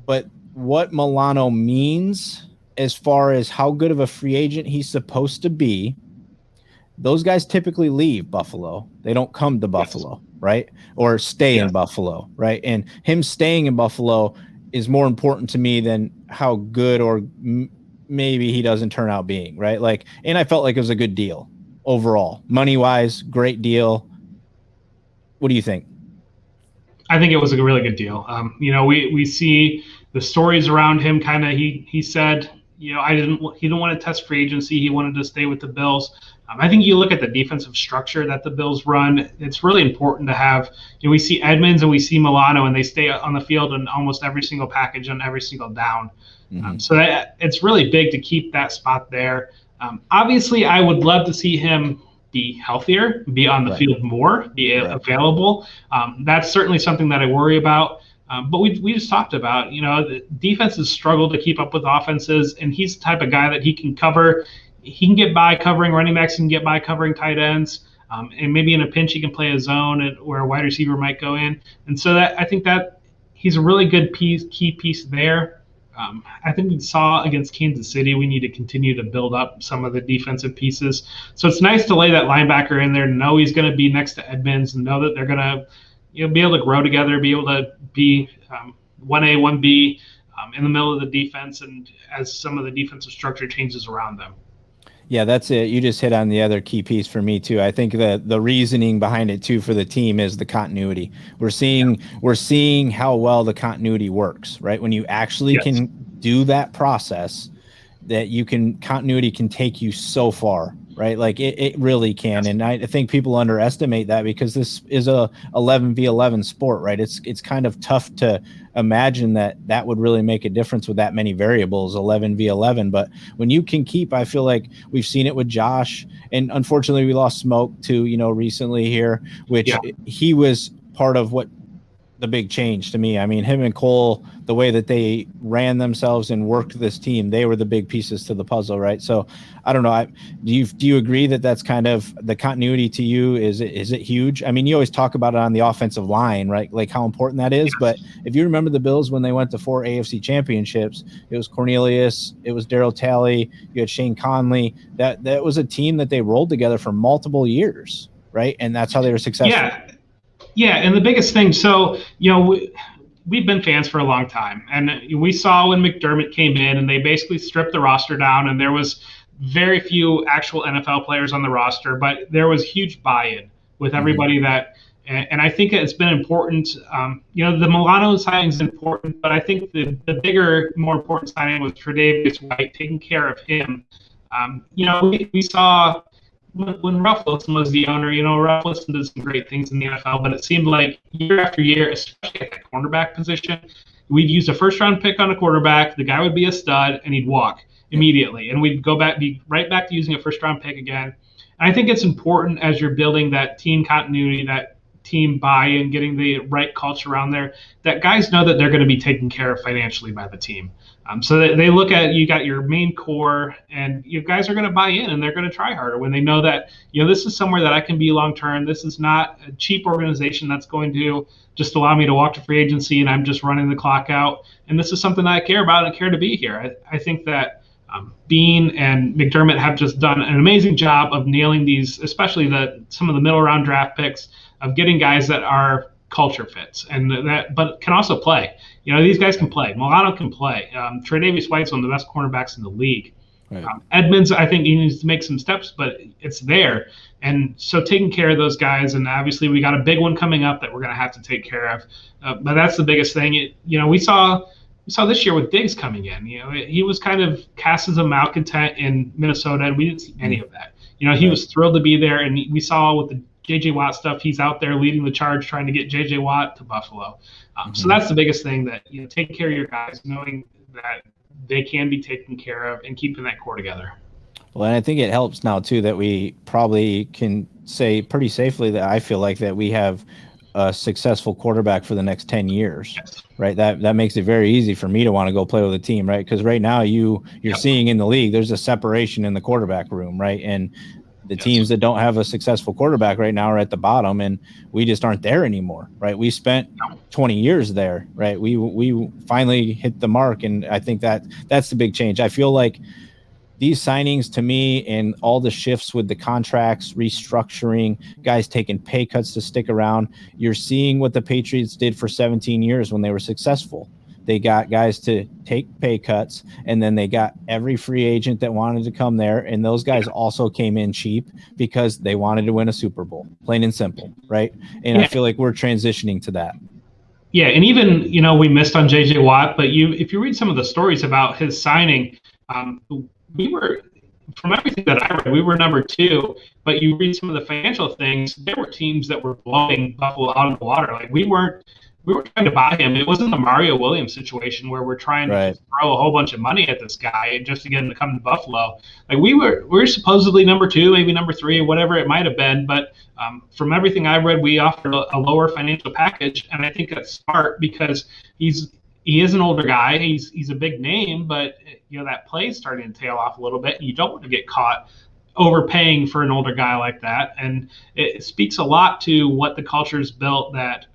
but what Milano means as far as how good of a free agent he's supposed to be, those guys typically leave Buffalo. They don't come to Buffalo, right? Or stay in Buffalo, right? And him staying in Buffalo is more important to me than how good or maybe he doesn't turn out being, right? Like, and I felt like it was a good deal overall. Money-wise, great deal. What do you think? I think it was a really good deal. We see the stories around him. Kind of, he said, he didn't want to test free agency. He wanted to stay with the Bills. I think you look at the defensive structure that the Bills run. It's really important to have. We see Edmonds and we see Milano, and they stay on the field in almost every single package on every single down. So it's really big to keep that spot there. Obviously, I would love to see him be healthier, be on the field more, be available. That's certainly something that I worry about. But we just talked about, the defenses struggle to keep up with offenses, and he's the type of guy that he can cover. He can get by covering running backs, he can get by covering tight ends, and maybe in a pinch he can play a zone where a wide receiver might go in. And so I think that he's a really good key piece there. I think we saw against Kansas City, we need to continue to build up some of the defensive pieces. So it's nice to lay that linebacker in there, know he's going to be next to Edmonds, and know that they're going to be able to grow together, be able to be 1A, 1B in the middle of the defense, and as some of the defensive structure changes around them. Yeah, that's it. You just hit on the other key piece for me too. I think that the reasoning behind it too for the team is the continuity. We're seeing how well the continuity works, right? When you actually can do that process, continuity can take you so far, right? Like it really can. And I think people underestimate that because this is a 11v11 sport, right? It's kind of tough to imagine that would really make a difference with that many variables, 11v11. But when you can keep, I feel like we've seen it with Josh, and unfortunately we lost Smoke too, recently here, which he was part of what the big change to me. I mean, him and Cole, the way that they ran themselves and worked this team, they were the big pieces to the puzzle, right? So I don't know. Do you agree that that's kind of the continuity to you? Is it huge? I mean, you always talk about it on the offensive line, right? Like how important that is. But if you remember the Bills when they went to 4 AFC championships, it was Cornelius, it was Darryl Talley, you had Shane Conley. That was a team that they rolled together for multiple years, right? And that's how they were successful. Yeah, and the biggest thing, so, we've been fans for a long time, and we saw when McDermott came in and they basically stripped the roster down, and there was very few actual NFL players on the roster, but there was huge buy-in with everybody and I think it's been important. The Milano signing is important, but I think the bigger, more important signing was Tre'Davious White, taking care of him. We saw when Ruff Wilson was the owner, Ruff Wilson did some great things in the NFL, but it seemed like year after year, especially at the cornerback position, we'd use a first-round pick on a quarterback, the guy would be a stud, and he'd walk immediately. And we'd be right back to using a first-round pick again. And I think it's important as you're building that team continuity, that team buy-in, getting the right culture around there, that guys know that they're going to be taken care of financially by the team. So that they look at, you got your main core, and you guys are going to buy in and they're going to try harder when they know that, this is somewhere that I can be long-term. This is not a cheap organization that's going to just allow me to walk to free agency and I'm just running the clock out. And this is something that I care about and care to be here. I think that Bean and McDermott have just done an amazing job of nailing these, especially some of the middle round draft picks, of getting guys that are culture fits but can also play. These guys can play. Milano can play. Tre'Davious White's one of the best cornerbacks in the league. Right. Edmonds, I think he needs to make some steps, but it's there. And so taking care of those guys, and obviously we got a big one coming up that we're going to have to take care of. But that's the biggest thing. We saw this year with Diggs coming in. He was kind of cast as a malcontent in Minnesota, and we didn't see any of that. He was thrilled to be there, and we saw with the J.J. Watt stuff, he's out there leading the charge, trying to get J.J. Watt to Buffalo. So that's the biggest thing, that taking care of your guys, knowing that they can be taken care of, and keeping that core together. Well, and I think it helps now too that we probably can say pretty safely that I feel like that we have a successful quarterback for the next 10 years, Yes. right? That makes it very easy for me to want to go play with a team, right? Because right now you're Yep. seeing in the league there's a separation in the quarterback room, right? And the Yes. teams that don't have a successful quarterback right now are at the bottom, and we just aren't there anymore, right? We spent 20 years there, right? We finally hit the mark, and I think that's the big change. I feel like these signings to me and all the shifts with the contracts, restructuring, guys taking pay cuts to stick around, you're seeing what the Patriots did for 17 years when they were successful. They got guys to take pay cuts, and then they got every free agent that wanted to come there. And those guys also came in cheap because they wanted to win a Super Bowl, plain and simple, right? And I feel like we're transitioning to that. Yeah, and even, we missed on J.J. Watt, but if you read some of the stories about his signing, we were, from everything that I read, we were number 2. But you read some of the financial things, there were teams that were blowing Buffalo out of the water. Like we were trying to buy him. It wasn't the Mario Williams situation where we're trying to just throw a whole bunch of money at this guy just to get him to come to Buffalo. Like we were supposedly number 2, maybe number 3, whatever it might have been. But from everything I read, we offered a lower financial package, and I think that's smart because he is an older guy. He's a big name, but that play's starting to tail off a little bit, and you don't want to get caught overpaying for an older guy like that. And it speaks a lot to what the culture's built, that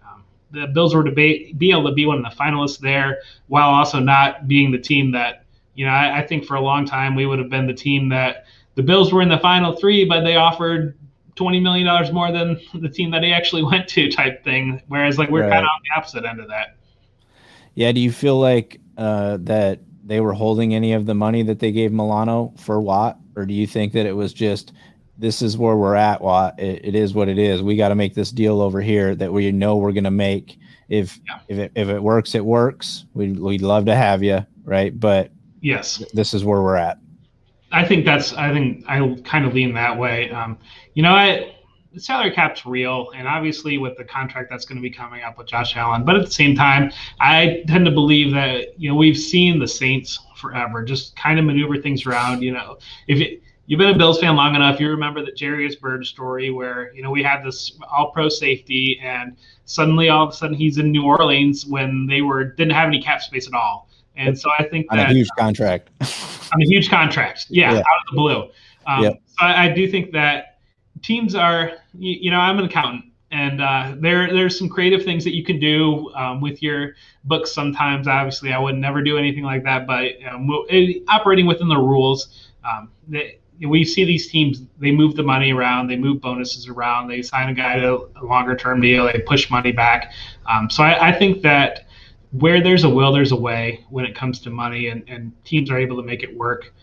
the Bills were to be able to be one of the finalists there, while also not being the team that, I think for a long time we would have been the team that the Bills were in the final 3, but they offered $20 million more than the team that he actually went to, type thing. Whereas we're kind of on the opposite end of that. Yeah. Do you feel like that they were holding any of the money that they gave Milano for Watt, or do you think that it was just, this is where we're at, Watt? It is what it is. We got to make this deal over here that we know we're going to make. If it works, it works. We'd love to have you, right? But yes, this is where we're at. I think I kind of lean that way. The salary cap's real, and obviously with the contract that's going to be coming up with Josh Allen. But at the same time, I tend to believe that we've seen the Saints forever just kind of maneuver things around. If you've been a Bills fan long enough, you remember the Jarius Byrd story where we had this all-pro safety, and suddenly all of a sudden he's in New Orleans when they didn't have any cap space at all. And so I think on a huge contract. On a huge contract, out of the blue. Yep. So I do think that teams are, I'm an accountant, and there's some creative things that you can do with your books sometimes. Obviously, I would never do anything like that, but operating within the rules, we see these teams, they move the money around, they move bonuses around, they sign a guy to a longer-term deal, they push money back. So I think that where there's a will, there's a way when it comes to money, and teams are able to make it work.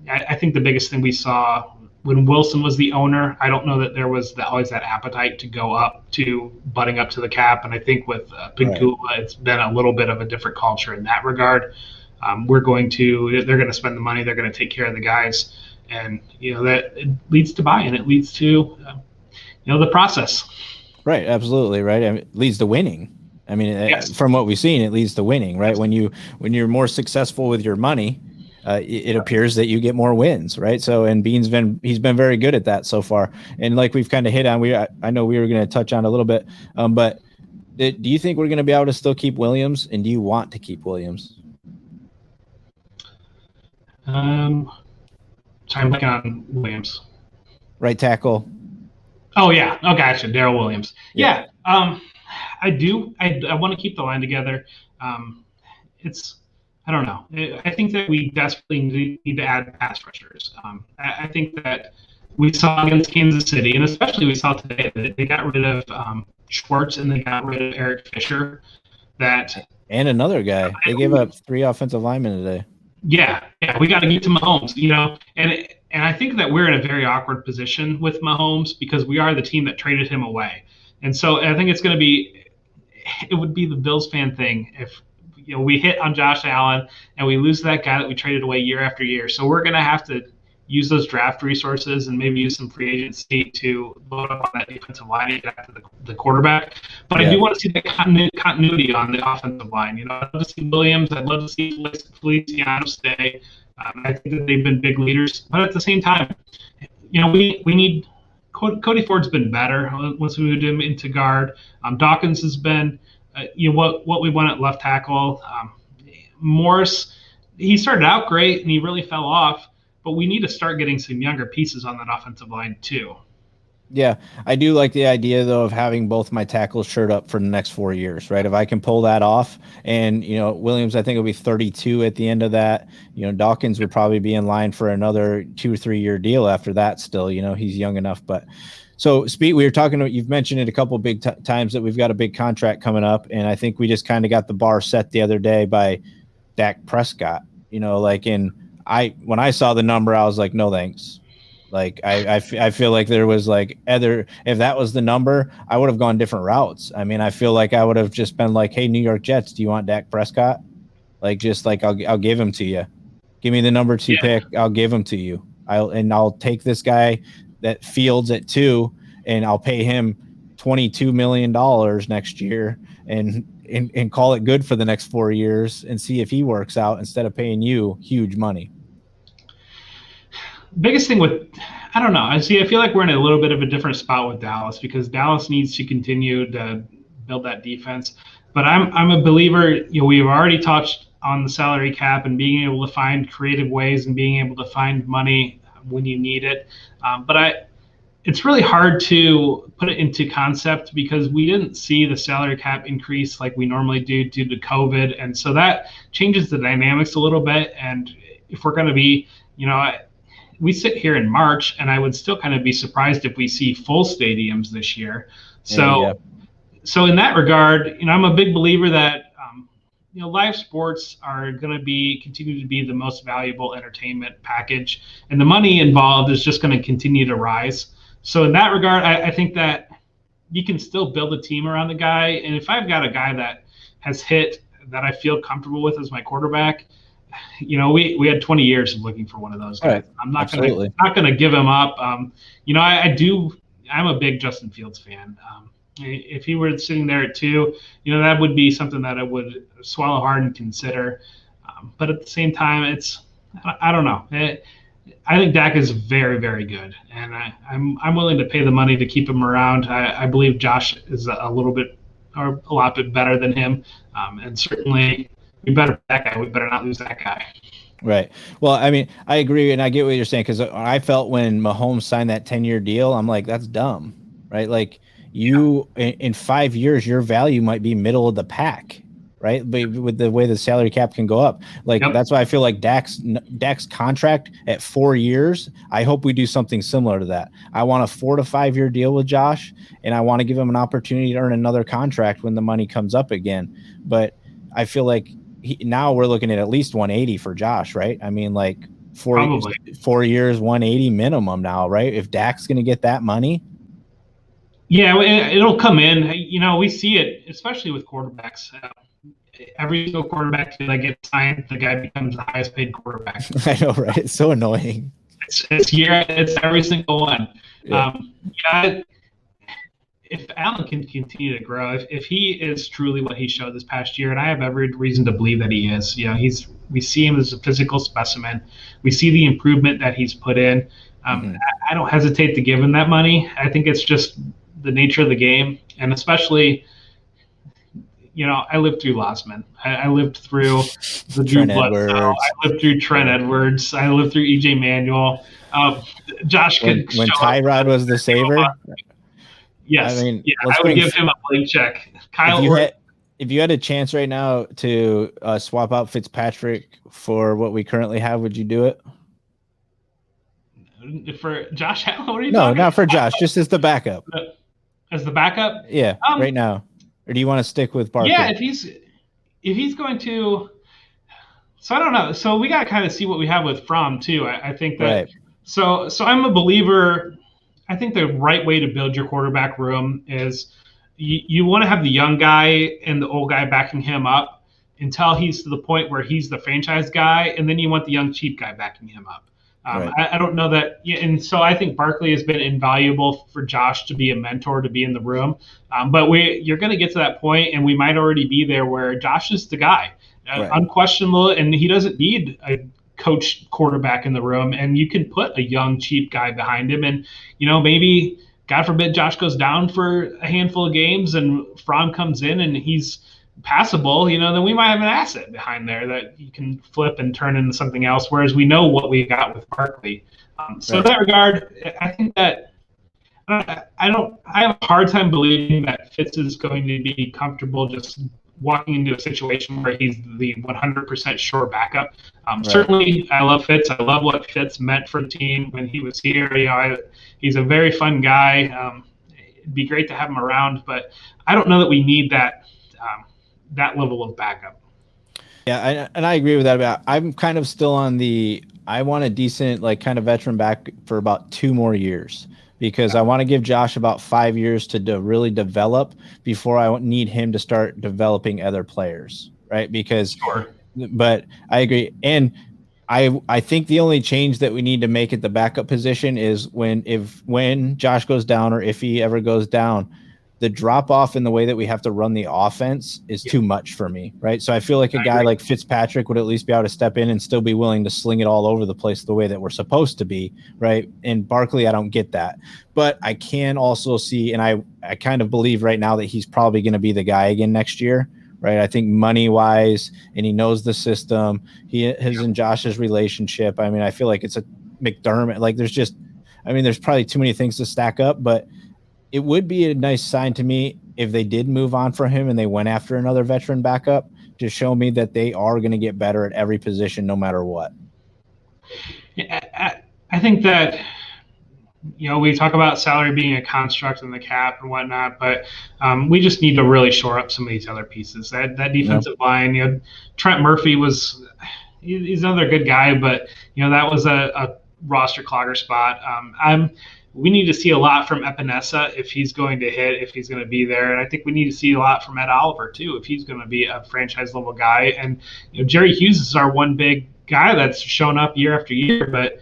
I think the biggest thing we saw when Wilson was the owner, I don't know that there was always that appetite to go up to butting up to the cap. And I think with Pagula, it's been a little bit of a different culture in that regard. They're going to spend the money, they're going to take care of the guys. And, that it leads to buy-in. It leads to, the process. Right. Absolutely. Right. I mean, it leads to winning. I mean, yes. From what we've seen, it leads to winning, right? When you're more successful with your money, it appears that you get more wins, right? So, and he's been very good at that so far. And like we've kind of hit on, I know we were going to touch on a little bit, but do you think we're going to be able to still keep Williams, and do you want to keep Williams? Sorry, I'm looking on Williams. Right tackle. Oh yeah. Oh, gotcha. Darrell Williams. Yeah. I do. I want to keep the line together. I don't know. I think that we desperately need to add pass rushers. I think that we saw against Kansas City, and especially we saw today, that they got rid of Schwartz and they got rid of Eric Fisher. And another guy. They gave up 3 offensive linemen today. Yeah, we got to get to Mahomes, and I think that we're in a very awkward position with Mahomes because we are the team that traded him away. And so I think it would be the Bills fan thing if we hit on Josh Allen and we lose that guy that we traded away year after year. So we're going to have to use those draft resources and maybe use some free agency to load up on that defensive line and get after the quarterback. But I do want to see the continuity on the offensive line. I'd love to see Williams. I'd love to see Feliciano stay. I think that they've been big leaders, but at the same time, we need Cody Ford's been better once we moved him into guard. Dawkins has been, what we want at left tackle. Morris, he started out great and he really fell off, but we need to start getting some younger pieces on that offensive line too. Yeah, I do like the idea though of having both my tackles shirt up for the next 4 years, right? If I can pull that off, and Williams, I think will be 32 at the end of that. Dawkins would probably be in line for another 2 or 3 year deal after that. Still, he's young enough. But so, we were talking. You've mentioned it a couple big times that we've got a big contract coming up, and I think we just kind of got the bar set the other day by Dak Prescott. When I saw the number, I was like, no thanks. Like I feel like there was if that was the number, I would have gone different routes. I mean, I feel like I would have just been like, hey, New York Jets, do you want Dak Prescott? I'll give him to you. Give me the number 2 pick. I'll give him to you. I'll take this guy that Fields at 2, and I'll pay him $22 million next year and call it good for the next 4 years and see if he works out instead of paying you huge money. Biggest thing I don't know. I feel like we're in a little bit of a different spot with Dallas because Dallas needs to continue to build that defense. But I'm a believer, we've already touched on the salary cap and being able to find creative ways and being able to find money when you need it. But it's really hard to put it into concept because we didn't see the salary cap increase like we normally do due to COVID. And so that changes the dynamics a little bit. And if we're going to be, we sit here in March, and I would still kind of be surprised if we see full stadiums this year. So in that regard, I'm a big believer that live sports are going to continue to be the most valuable entertainment package, and the money involved is just going to continue to rise. So in that regard, I think that you can still build a team around the guy, and if I've got a guy that has hit that I feel comfortable with as my quarterback. We had 20 years of looking for one of those guys. Right. I'm not going to give him up. I'm a big Justin Fields fan. If he were sitting there at 2, that would be something that I would swallow hard and consider. But at the same time, I don't know. I think Dak is very, very good, and I'm willing to pay the money to keep him around. I believe Josh is a lot bit better than him, and certainly. We better that guy. We better not lose that guy. Right. Well, I mean, I agree, and I get what you're saying because I felt when Mahomes signed that 10-year deal, I'm like, that's dumb, right? Like in 5 years, your value might be middle of the pack, right? But with the way the salary cap can go up, That's why I feel like Dak's contract at 4 years. I hope we do something similar to that. I want a 4 to 5 year deal with Josh, and I want to give him an opportunity to earn another contract when the money comes up again. But I feel like. Now we're looking at least 180 for Josh, right? I mean, 4 years, 180 minimum now, right? If Dak's going to get that money. Yeah, it'll come in. We see it, especially with quarterbacks. Every single quarterback that gets signed, the guy becomes the highest paid quarterback. I know, right? It's so annoying. It's every single one. Yeah. If Allen can continue to grow, if he is truly what he showed this past year, and I have every reason to believe that he is, we see him as a physical specimen. We see the improvement that he's put in. I don't hesitate to give him that money. I think it's just the nature of the game, and especially, I lived through Losman. I lived through the Drew Bledsoe. I lived through Trent Edwards. I lived through E.J. Manuel. Josh when Tyrod was the saver. Yes, I would give him a blank check. If you had a chance right now to swap out Fitzpatrick for what we currently have, would you do it? For Josh Allen? What are you No, talking not for Josh, just as the backup. As the backup? Yeah, right now. Or do you want to stick with Barkley? Yeah, if he's going to. So I don't know. So we got to kind of see what we have with Fromm too. I think that. Right. So I'm a believer. I think the right way to build your quarterback room is you want to have the young guy and the old guy backing him up until he's to the point where he's the franchise guy, and then you want the young cheap guy backing him up. Right. I don't know that, and so I think Barkley has been invaluable for Josh to be a mentor, to be in the room. But you're going to get to that point, and we might already be there where Josh is the guy, unquestionable, and he doesn't need a coach quarterback in the room, and you can put a young, cheap guy behind him. And, maybe, God forbid, Josh goes down for a handful of games and Fromm comes in and he's passable, then we might have an asset behind there that you can flip and turn into something else. Whereas we know what we got with Barkley. So in that regard, I think that I have a hard time believing that Fitz is going to be comfortable just walking into a situation where he's the 100% sure backup. Certainly, I love Fitz. I love what Fitz meant for the team when he was here. He's a very fun guy. It'd be great to have him around, but I don't know that we need that level of backup. Yeah, and I agree with that. But I'm kind of still on I want a decent, kind of veteran back for about 2 more years, because I want to give Josh about 5 years to really develop before I need him to start developing other players, right? But I agree. And I think the only change that we need to make at the backup position is when Josh goes down, or if he ever goes down, the drop off in the way that we have to run the offense is too much for me, right? So I feel like a guy like Fitzpatrick would at least be able to step in and still be willing to sling it all over the place the way that we're supposed to be, right? And Barkley, I don't get that. But I can also see, and I kind of believe right now that he's probably going to be the guy again next year, right? I think money-wise, and he knows the system. His and Josh's relationship, I feel like it's a McDermott. There's probably too many things to stack up, but it would be a nice sign to me if they did move on for him and they went after another veteran backup to show me that they are going to get better at every position no matter what. Yeah, I think that, we talk about salary being a construct in the cap and whatnot, but we just need to really shore up some of these other pieces. That defensive line, Trent Murphy he's another good guy, but, that was a roster clogger spot. We need to see a lot from Epinesa if he's going to hit, if he's going to be there. And I think we need to see a lot from Ed Oliver, too, if he's going to be a franchise-level guy. And Jerry Hughes is our one big guy that's shown up year after year. But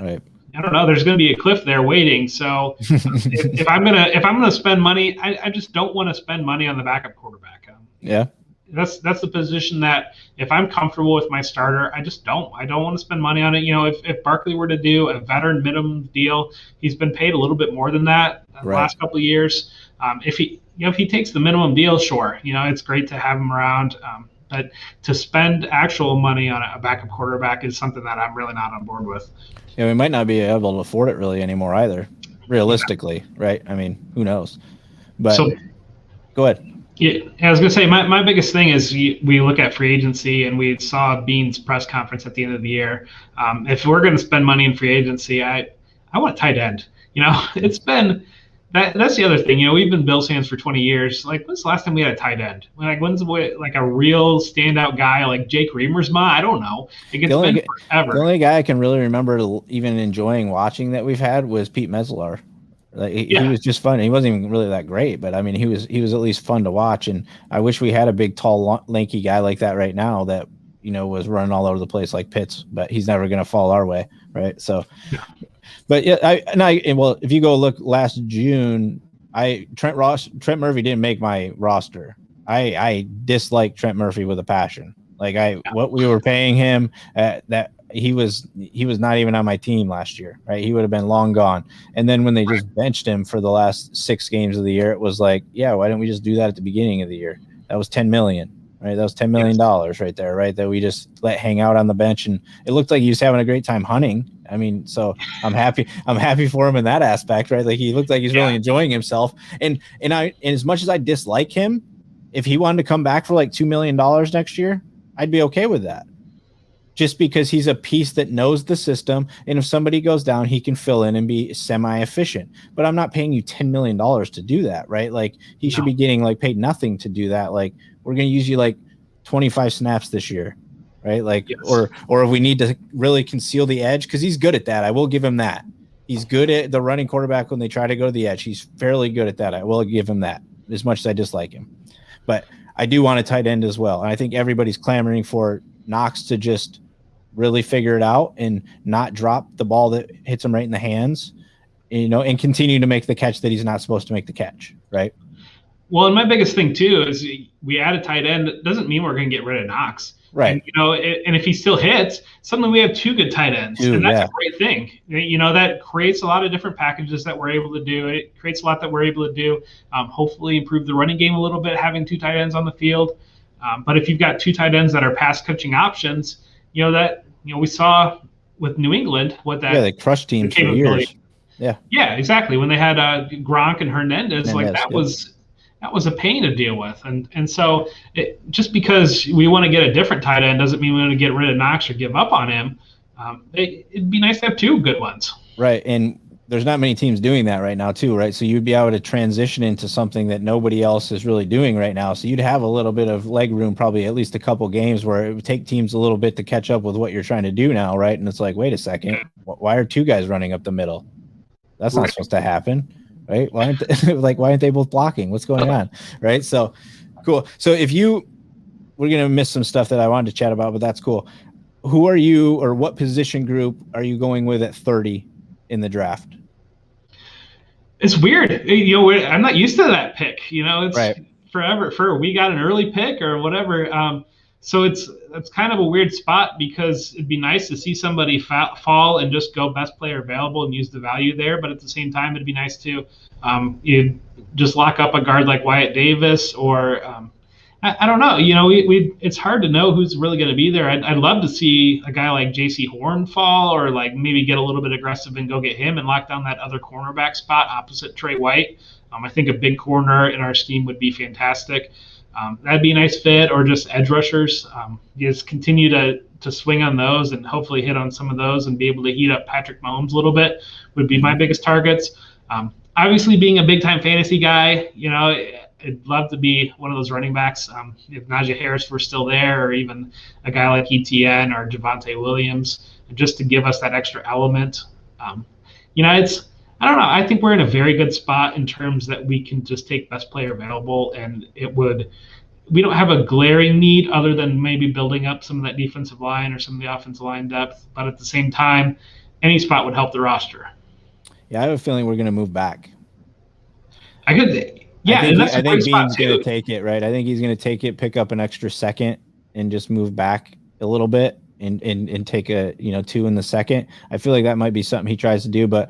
right. I don't know. There's going to be a cliff there waiting. So if I'm gonna spend money, I just don't want to spend money on the backup quarterback. That's the position that if I'm comfortable with my starter, I don't want to spend money on it. If Barkley were to do a veteran minimum deal, he's been paid a little bit more than that the last couple of years. If he takes the minimum deal, sure, it's great to have him around. But to spend actual money on a backup quarterback is something that I'm really not on board with. Yeah, we might not be able to afford it really anymore either, realistically, right? Who knows? But go ahead. Yeah, I was going to say, my biggest thing is we look at free agency, and we saw Bean's press conference at the end of the year. If we're going to spend money in free agency, I want a tight end. It's been that's the other thing. We've been Bills fans for 20 years. When's the last time we had a tight end? When's a real standout guy like Jake Reamersma? I don't know. It's been forever. The only guy I can really remember even enjoying watching that we've had was Pete Metzelaar. He was just fun. He wasn't even really that great, but he was at least fun to watch. And I wish we had a big, tall, lanky guy like that right now that was running all over the place like Pitts. But he's never going to fall our way, right? So, but if you go look last June, Trent Murphy didn't make my roster. I dislike Trent Murphy with a passion. What we were paying him that. He was not even on my team last year, right? He would have been long gone. And then when they just benched him for the last 6 games of the year, it was why didn't we just do that at the beginning of the year? That was $10 million, right? That was $10 million right there, right? That we just let hang out on the bench, and it looked like he was having a great time hunting. So I'm happy for him in that aspect, right? He looked like he's really enjoying himself. And as much as I dislike him, if he wanted to come back for $2 million next year, I'd be okay with that. Just because he's a piece that knows the system, and if somebody goes down, he can fill in and be semi-efficient. But I'm not paying you $10 million to do that, right? He should be getting paid nothing to do that. We're going to use you 25 snaps this year, right? Or if we need to really conceal the edge, because he's good at that. I will give him that. He's good at the running quarterback when they try to go to the edge. He's fairly good at that. I will give him that, as much as I dislike him. But I do want a tight end as well. And I think everybody's clamoring for Knox to just really figure it out and not drop the ball that hits him right in the hands, and continue to make the catch that he's not supposed to make the catch, right? Well, and my biggest thing too is we add a tight end. It doesn't mean we're going to get rid of Knox. Right. And and if he still hits, suddenly we have two good tight ends, and that's a great thing. That creates a lot of different packages that we're able to do. It creates a lot that we're able to do. Hopefully, improve the running game a little bit, having two tight ends on the field. But if you've got two tight ends that are pass catching options, we saw with New England what that they crushed teams for years. Yeah, exactly. When they had Gronk and Hernandez, that was a pain to deal with. And so just because we want to get a different tight end doesn't mean we want to get rid of Knox or give up on him. It'd be nice to have two good ones. Right. And there's not many teams doing that right now too, right? So you'd be able to transition into something that nobody else is really doing right now. So you'd have a little bit of leg room, probably at least a couple games where it would take teams a little bit to catch up with what you're trying to do now, right? And it's like, wait a second, why are two guys running up the middle? That's not supposed to happen, right? Why aren't they both blocking? What's going on, right? So cool. So we're gonna miss some stuff that I wanted to chat about, but that's cool. Who are you, or what position group are you going with at 30 in the draft? It's weird. I'm not used to that pick. It's right. forever. We got an early pick or whatever. So it's kind of a weird spot, because it'd be nice to see somebody fall and just go best player available and use the value there. But at the same time, it'd be nice to you just lock up a guard like Wyatt Davis, or I don't know. It's hard to know who's really going to be there. I'd love to see a guy like J.C. Horn fall, or like maybe get a little bit aggressive and go get him and lock down that other cornerback spot opposite Trey White. I think a big corner in our scheme would be fantastic. That'd be a nice fit, or just edge rushers. Just continue to swing on those and hopefully hit on some of those and be able to heat up Patrick Mahomes a little bit would be my biggest targets. Obviously, being a big-time fantasy guy, I'd love to be one of those running backs. If Najee Harris were still there, or even a guy like ETN or Javonte Williams, just to give us that extra element. I don't know. I think we're in a very good spot in terms that we can just take best player available, and we don't have a glaring need other than maybe building up some of that defensive line or some of the offensive line depth. But at the same time, any spot would help the roster. Yeah, I have a feeling we're going to move back. I think Bean's going to take it, right? I think he's going to take it, pick up an extra second, and just move back a little bit and take a 2 in the second. I feel like that might be something he tries to do, but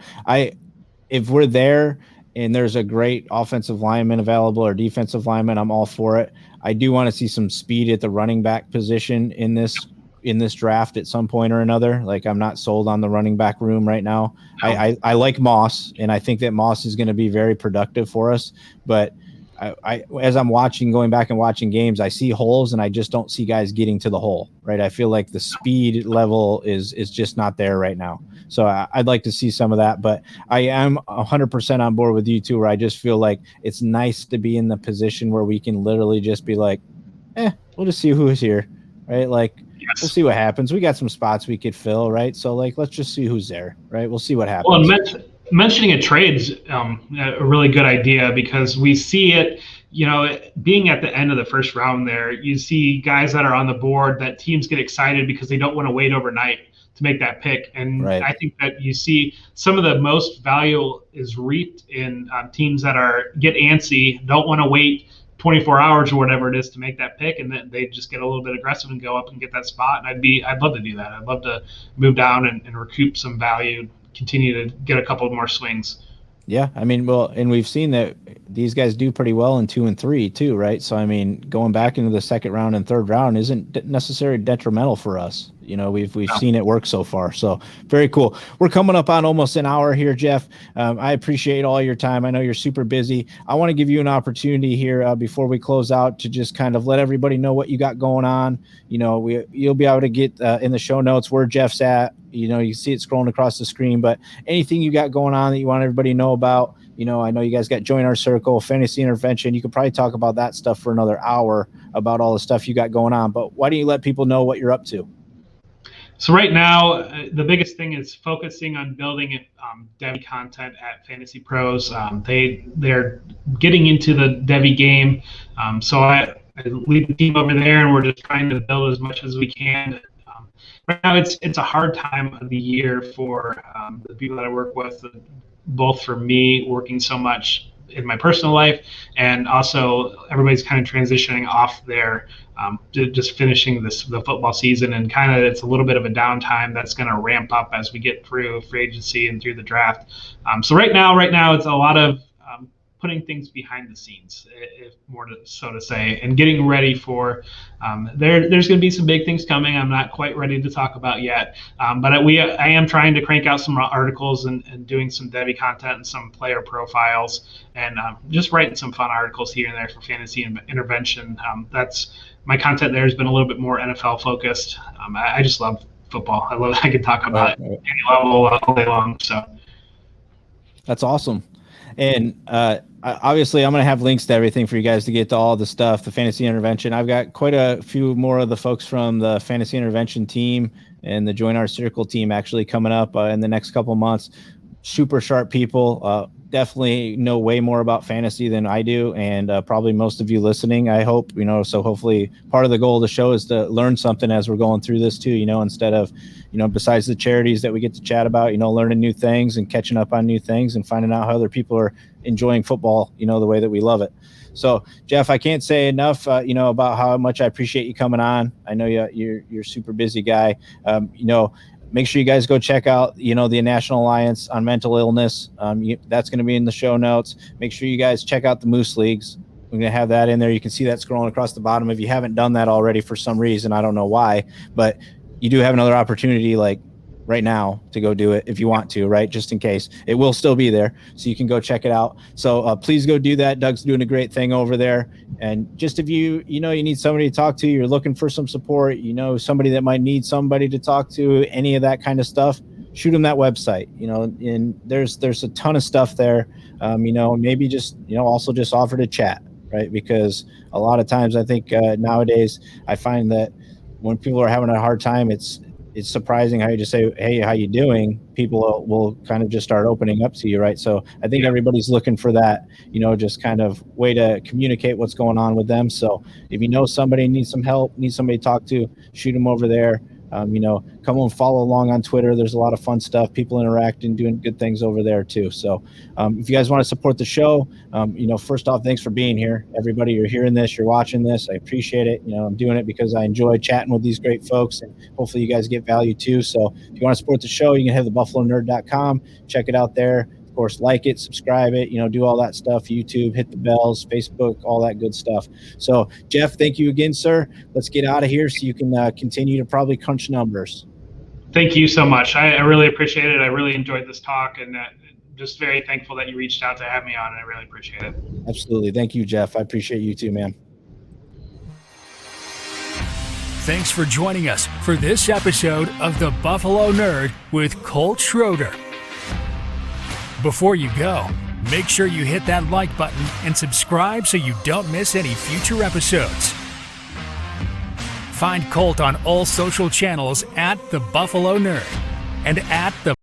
if we're there and there's a great offensive lineman available or defensive lineman, I'm all for it. I do want to see some speed at the running back position in this draft at some point or another. Like, I'm not sold on the running back room right now. No. I like Moss, and I think that Moss is going to be very productive for us. But I as I'm going back and watching games, I see holes, and I just don't see guys getting to the hole, right? I feel like the speed level is just not there right now. So I'd like to see some of that, but I am 100% on board with you too, where I just feel like it's nice to be in the position where we can literally just be like, we'll just see who is here, right? Like, We'll see what happens. We got some spots we could fill, right? So, let's just see who's there, right? We'll see what happens. Well, mentioning a trade's a really good idea, because we see it, being at the end of the first round there, you see guys that are on the board that teams get excited because they don't want to wait overnight to make that pick. And right. I think that you see some of the most value is reaped in teams that get antsy, don't want to wait 24 hours or whatever it is to make that pick, and then they just get a little bit aggressive and go up and get that spot. And I'd love to do that. I'd love to move down and recoup some value, continue to get a couple more swings. Yeah, and we've seen that these guys do pretty well in 2 and 3 too, right? So, going back into the second round and third round isn't necessarily detrimental for us. We've seen it work so far. So very cool. We're coming up on almost an hour here, Jeff. I appreciate all your time. I know you're super busy. I want to give you an opportunity here before we close out to just kind of let everybody know what you got going on. You'll be able to get in the show notes where Jeff's at. You see it scrolling across the screen, but anything you got going on that you want everybody to know about, I know you guys got Join Our Circle, Fantasy Intervention. You could probably talk about that stuff for another hour about all the stuff you got going on, but why don't you let people know what you're up to? So right now, the biggest thing is focusing on building Devy content at Fantasy Pros. They're getting into the Devy game. So I lead the team over there, and we're just trying to build as much as we can. Right now, it's a hard time of the year for the people that I work with, both for me working so much in my personal life, and also everybody's kind of transitioning off there, just finishing the football season, and kind of it's a little bit of a downtime that's going to ramp up as we get through free agency and through the draft. So right now it's a lot of putting things behind the scenes, if more so to say, and getting ready for there's going to be some big things coming. I'm not quite ready to talk about yet, but I am trying to crank out some articles and doing some Debbie content and some player profiles, and just writing some fun articles here and there for fantasy intervention. That's my content there has been a little bit more NFL focused. I just love football. I can talk about any level all day long. So that's awesome. And obviously, I'm going to have links to everything for you guys to get to all the stuff, the fantasy intervention. I've got quite a few more of the folks from the fantasy intervention team and the Join Our Circle team actually coming up in the next couple months. Super sharp people. Definitely know way more about fantasy than I do, and probably most of you listening, I hope, so hopefully part of the goal of the show is to learn something as we're going through this too, instead of, besides the charities that we get to chat about, learning new things and catching up on new things and finding out how other people are enjoying football, the way that we love it. So Jeff, I can't say enough, about how much I appreciate you coming on. I know you're a super busy guy. Make sure you guys go check out, the National Alliance on Mental Illness. That's going to be in the show notes. Make sure you guys check out the Moose Leagues. We're going to have that in there. You can see that scrolling across the bottom. If you haven't done that already for some reason, I don't know why, but you do have another opportunity like right now to go do it if you want to, right? Just in case. It will still be there, so you can go check it out. So please go do that. Doug's doing a great thing over there. And just if you need somebody to talk to, you're looking for some support, somebody that might need somebody to talk to, any of that kind of stuff, shoot them that website, and there's a ton of stuff there. Maybe just, also just offer to chat, right? Because a lot of times I think nowadays I find that when people are having a hard time, it's surprising how you just say, hey, how you doing? People will kind of just start opening up to you, right? So I think everybody's looking for that, just kind of way to communicate what's going on with them. So if somebody needs some help, needs somebody to talk to, shoot them over there. Come and follow along on Twitter. There's a lot of fun stuff. People interacting, doing good things over there too. So if you guys want to support the show, first off, thanks for being here. Everybody, you're hearing this, you're watching this. I appreciate it. I'm doing it because I enjoy chatting with these great folks, and hopefully you guys get value too. So if you want to support the show, you can head to buffalonerd.com, check it out there. Of course, like it, subscribe it, do all that stuff, YouTube, hit the bells, Facebook, all that good stuff. So Jeff, thank you again, sir. Let's get out of here so you can continue to probably crunch numbers. Thank you so much. I really appreciate it. I really enjoyed this talk, and just very thankful that you reached out to have me on, and I really appreciate it. Absolutely. Thank you, Jeff. I appreciate you too, man. Thanks for joining us for this episode of The Buffalo Nerd with Colt Schroeder. Before you go, make sure you hit that like button and subscribe so you don't miss any future episodes. Find Colt on all social channels at The Buffalo Nerd and at The